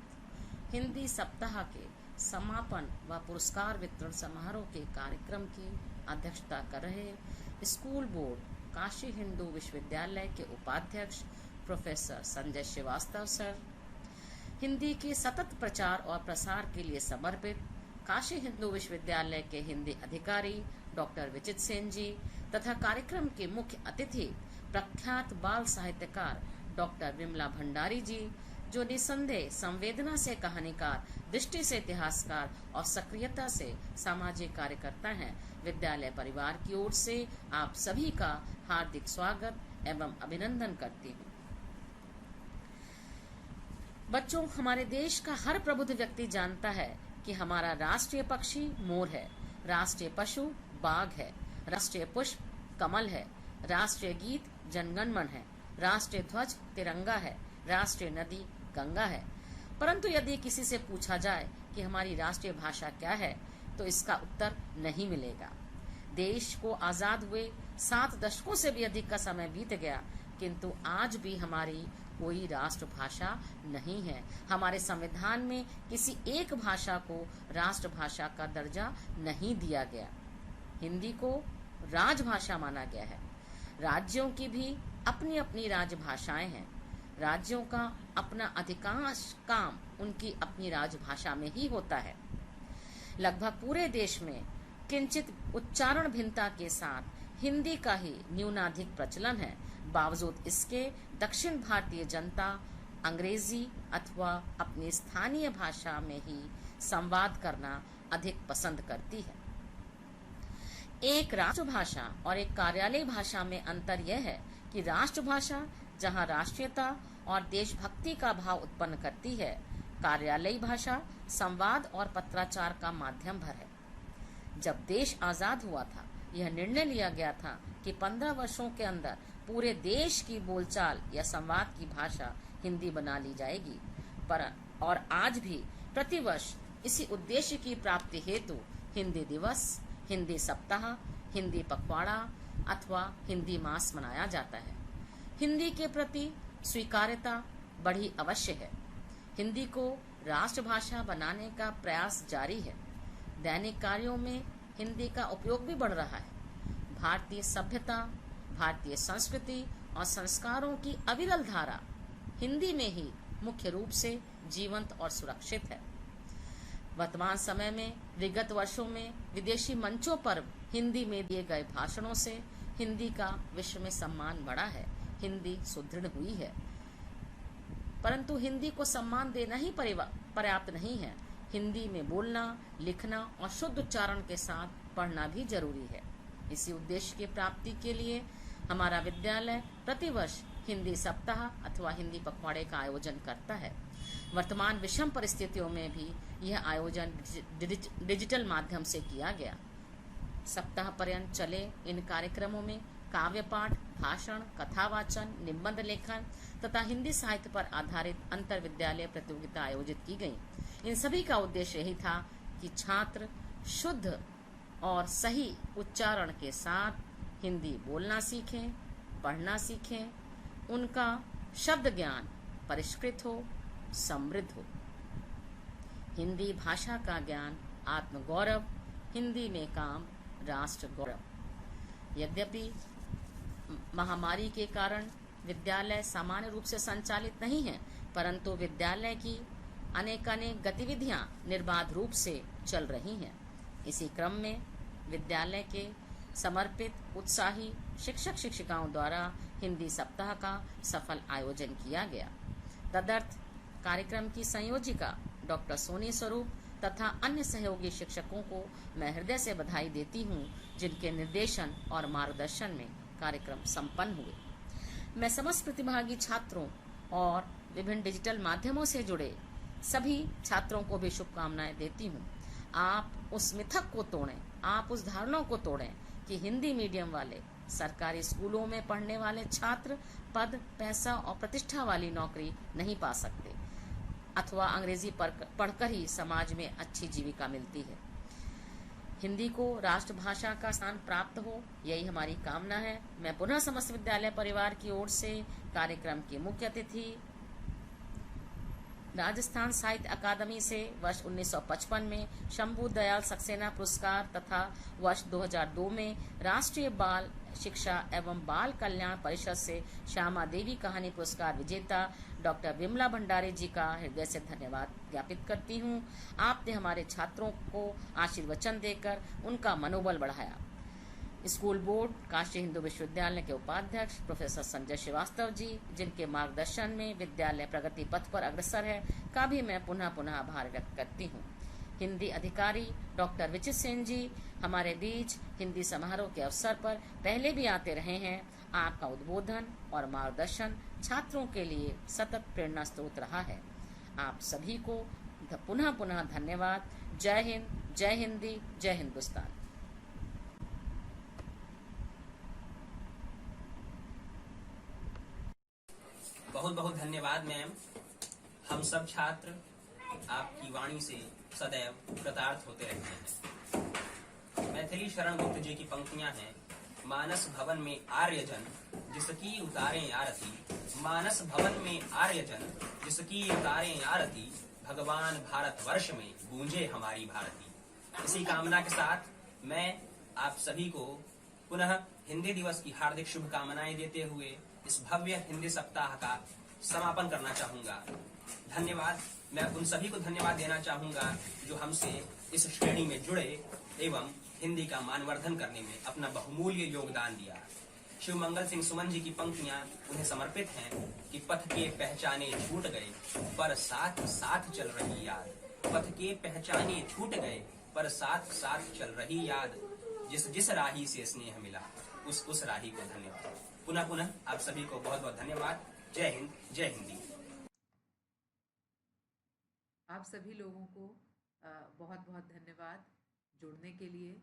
हिंदी सप्ताह के समापन व पुरस्कार वितरण समारोह के कार्यक्रम की अध्यक्षता कर रहे स्कूल बोर्ड काशी हिंदू विश्वविद्यालय के उपाध्यक्ष प्रोफेसर संजय श्रीवास्तव सर, हिंदी के सतत प्रचार और प्रसार के लिए समर्पित काशी हिंदू विश्वविद्यालय के हिंदी अधिकारी डॉक्टर विचित सेन जी तथा कार्यक्रम के मुख्य अतिथि प्रख्यात बाल साहित्यकार डॉक्टर विमला भंडारी जी, जो निसंदेह संवेदना से कहानीकार, दृष्टि से इतिहासकार और सक्रियता से सामाजिक कार्यकर्ता हैं। विद्यालय परिवार की ओर से आप सभी का हार्दिक स्वागत एवं अभिनंदन करती हूँ। बच्चों, हमारे देश का हर प्रबुद्ध व्यक्ति जानता है कि हमारा राष्ट्रीय पक्षी मोर है, राष्ट्रीय पशु बाघ है, राष्ट्रीय पुष्प कमल है, राष्ट्रीय गीत जनगण मन है, राष्ट्रीय ध्वज तिरंगा है, राष्ट्रीय नदी गंगा है। परंतु यदि किसी से पूछा जाए कि हमारी राष्ट्रीय भाषा क्या है तो इसका उत्तर नहीं मिलेगा। देश को आजाद हुए 7 दशकों से भी अधिक का समय बीत गया, किंतु आज भी हमारी कोई राष्ट्रभाषा नहीं है। हमारे संविधान में किसी एक भाषा को राष्ट्रभाषा का दर्जा नहीं दिया गया। हिंदी को राजभाषा माना गया है। राज्यों की भी अपनी अपनी राजभाषाएं हैं। राज्यों का अपना अधिकांश काम उनकी अपनी राजभाषा में ही होता है। लगभग पूरे देश में किंचित उच्चारण भिन्नता के साथ हिंदी का ही न्यूनाधिक प्रचलन है। बावजूद इसके दक्षिण भारतीय जनता अंग्रेजी अथवा अपनी स्थानीय भाषा में ही संवाद करना अधिक पसंद करती है। एक राष्ट्रभाषा और एक कार्यालय भाषा में अंतर यह है कि राष्ट्रभाषा जहां राष्ट्रीयता और देशभक्ति का भाव उत्पन्न करती है, कार्यालयी भाषा संवाद और पत्राचार का माध्यम भर है। जब देश आजाद हुआ था, यह निर्णय लिया गया था कि 15 वर्षों के अंदर पूरे देश की बोलचाल या संवाद की भाषा हिंदी बना ली जाएगी। और आज भी प्रतिवर्ष इसी उद्देश्य की प्राप्ति हेतु हिंदी दिवस, हिंदी सप्ताह, हिंदी पखवाड़ा अथवा हिंदी मास मनाया जाता है। हिंदी के प्रति स्वीकार्यता बढ़ी अवश्य है। हिंदी को राष्ट्रभाषा बनाने का प्रयास जारी है। दैनिक कार्यों में हिंदी का उपयोग भी बढ़ रहा है। भारतीय सभ्यता, भारतीय संस्कृति और संस्कारों की अविरल धारा हिंदी में ही मुख्य रूप से जीवंत और सुरक्षित है। वर्तमान समय में विगत वर्षों में विदेशी मंचों पर हिंदी में दिए गए भाषणों से हिंदी का विश्व में सम्मान बढ़ा है, हिंदी सुदृढ़ हुई है। परंतु हिंदी को सम्मान देना ही पर्याप्त नहीं है। हिंदी में बोलना, लिखना और शुद्ध उच्चारण के साथ पढ़ना भी जरूरी है। इसी उद्देश्य की प्राप्ति के लिए हमारा विद्यालय प्रतिवर्ष हिंदी सप्ताह अथवा हिंदी पखवाड़े का आयोजन करता है। वर्तमान विषम परिस्थितियों में भी यह आयोजन डिजिटल माध्यम से किया गया। सप्ताह पर्यंत चले इन कार्यक्रमों में काव्य पाठ, भाषण, कथावाचन, निबंध लेखन तथा हिंदी साहित्य पर आधारित अंतर विद्यालय प्रतियोगिता आयोजित की गई। इन सभी का उद्देश्य यही था कि छात्र शुद्ध और सही उच्चारण के साथ हिंदी बोलना सीखें, पढ़ना सीखें, उनका शब्द ज्ञान परिष्कृत हो, समृद्ध हो। हिंदी भाषा का ज्ञान आत्मगौरव, हिंदी में काम राष्ट्र गौरव। यद्यपि महामारी के कारण विद्यालय सामान्य रूप से संचालित नहीं है, परंतु विद्यालय की अनेकानेक गतिविधियां निर्बाध रूप से चल रही हैं। इसी क्रम में विद्यालय के समर्पित उत्साही शिक्षक शिक्षिकाओं द्वारा हिंदी सप्ताह का सफल आयोजन किया गया। तदर्थ कार्यक्रम की संयोजिका डॉक्टर सोनी स्वरूप तथा अन्य सहयोगी शिक्षकों को मैं हृदय से बधाई देती हूँ, जिनके निर्देशन और मार्गदर्शन में कार्यक्रम संपन्न हुए। मैं समस्त प्रतिभागी छात्रों और विभिन्न डिजिटल माध्यमों से जुड़े सभी छात्रों को भी शुभकामनाएं देती हूँ। आप उस मिथक को तोड़ें, आप उस धारणा को तोड़ें कि हिंदी मीडियम वाले सरकारी स्कूलों में पढ़ने वाले छात्र पद, पैसा और प्रतिष्ठा वाली नौकरी नहीं पा सकते अथवा अंग्रेजी पढ़कर ही समाज में अच्छी जीविका मिलती है। हिंदी को राष्ट्रभाषा का स्थान प्राप्त हो, यही हमारी कामना है। मैं पुनः समस्त विद्यालय परिवार की ओर से कार्यक्रम की मुख्य अतिथि राजस्थान साहित्य अकादमी से वर्ष 1955 में शंभू दयाल सक्सेना पुरस्कार तथा वर्ष 2002 में राष्ट्रीय बाल शिक्षा एवं बाल कल्याण परिषद से श्यामा देवी कहानी पुरस्कार विजेता डॉक्टर विमला भंडारी जी का हृदय से धन्यवाद ज्ञापित करती हूँ। आपने हमारे छात्रों को आशीर्वचन देकर उनका मनोबल बढ़ाया। स्कूल बोर्ड काशी हिंदू विश्वविद्यालय के उपाध्यक्ष प्रोफेसर संजय श्रीवास्तव जी, जिनके मार्गदर्शन में विद्यालय प्रगति पथ पर अग्रसर है, का भी मैं पुनः आभार व्यक्त करती हूँ। हिंदी अधिकारी डॉक्टर विचित सेन जी हमारे बीच हिंदी समारोह के अवसर पर पहले भी आते रहे हैं। आपका उद्बोधन और मार्गदर्शन छात्रों के लिए सतत प्रेरणा स्रोत रहा है। आप सभी को पुनः धन्यवाद। जय हिंद, जय हिंदी, जय हिंदुस्तान। बहुत बहुत धन्यवाद मैम। हम सब छात्र आपकी वाणी से सदैव कृतार्थ होते रहते हैं। मैथिली शरण गुप्त जी की पंक्तियां हैं, मानस भवन में आर्यजन जिसकी उतारें आरती, मानस भवन में आर्यजन जिसकी उतारें आरती, भगवान भारत वर्ष में गूंजे हमारी भारती। इसी कामना के साथ मैं आप सभी को पुनः हिंदी दिवस की हार्दिक शुभकामनाएं देते हुए इस भव्य हिंदी सप्ताह का समापन करना चाहूंगा। धन्यवाद। मैं उन सभी को धन्यवाद देना चाहूंगा जो हमसे इस श्रेणी में जुड़े एवं हिंदी का मानवर्धन करने में अपना बहुमूल्य योगदान दिया। शिव मंगल सिंह सुमन जी की पंक्तियां उन्हें समर्पित हैं कि पथ के पहचाने छूट गए पर साथ साथ चल रही याद, पथ के पहचाने छूट गए पर साथ साथ चल रही याद, जिस राही से स्नेह मिला उस राही को धन्यवाद। पुनः आप सभी को बहुत बहुत धन्यवाद। जय हिंद, जय हिंदी। आप सभी लोगों को बहुत बहुत धन्यवाद जुड़ने के लिए।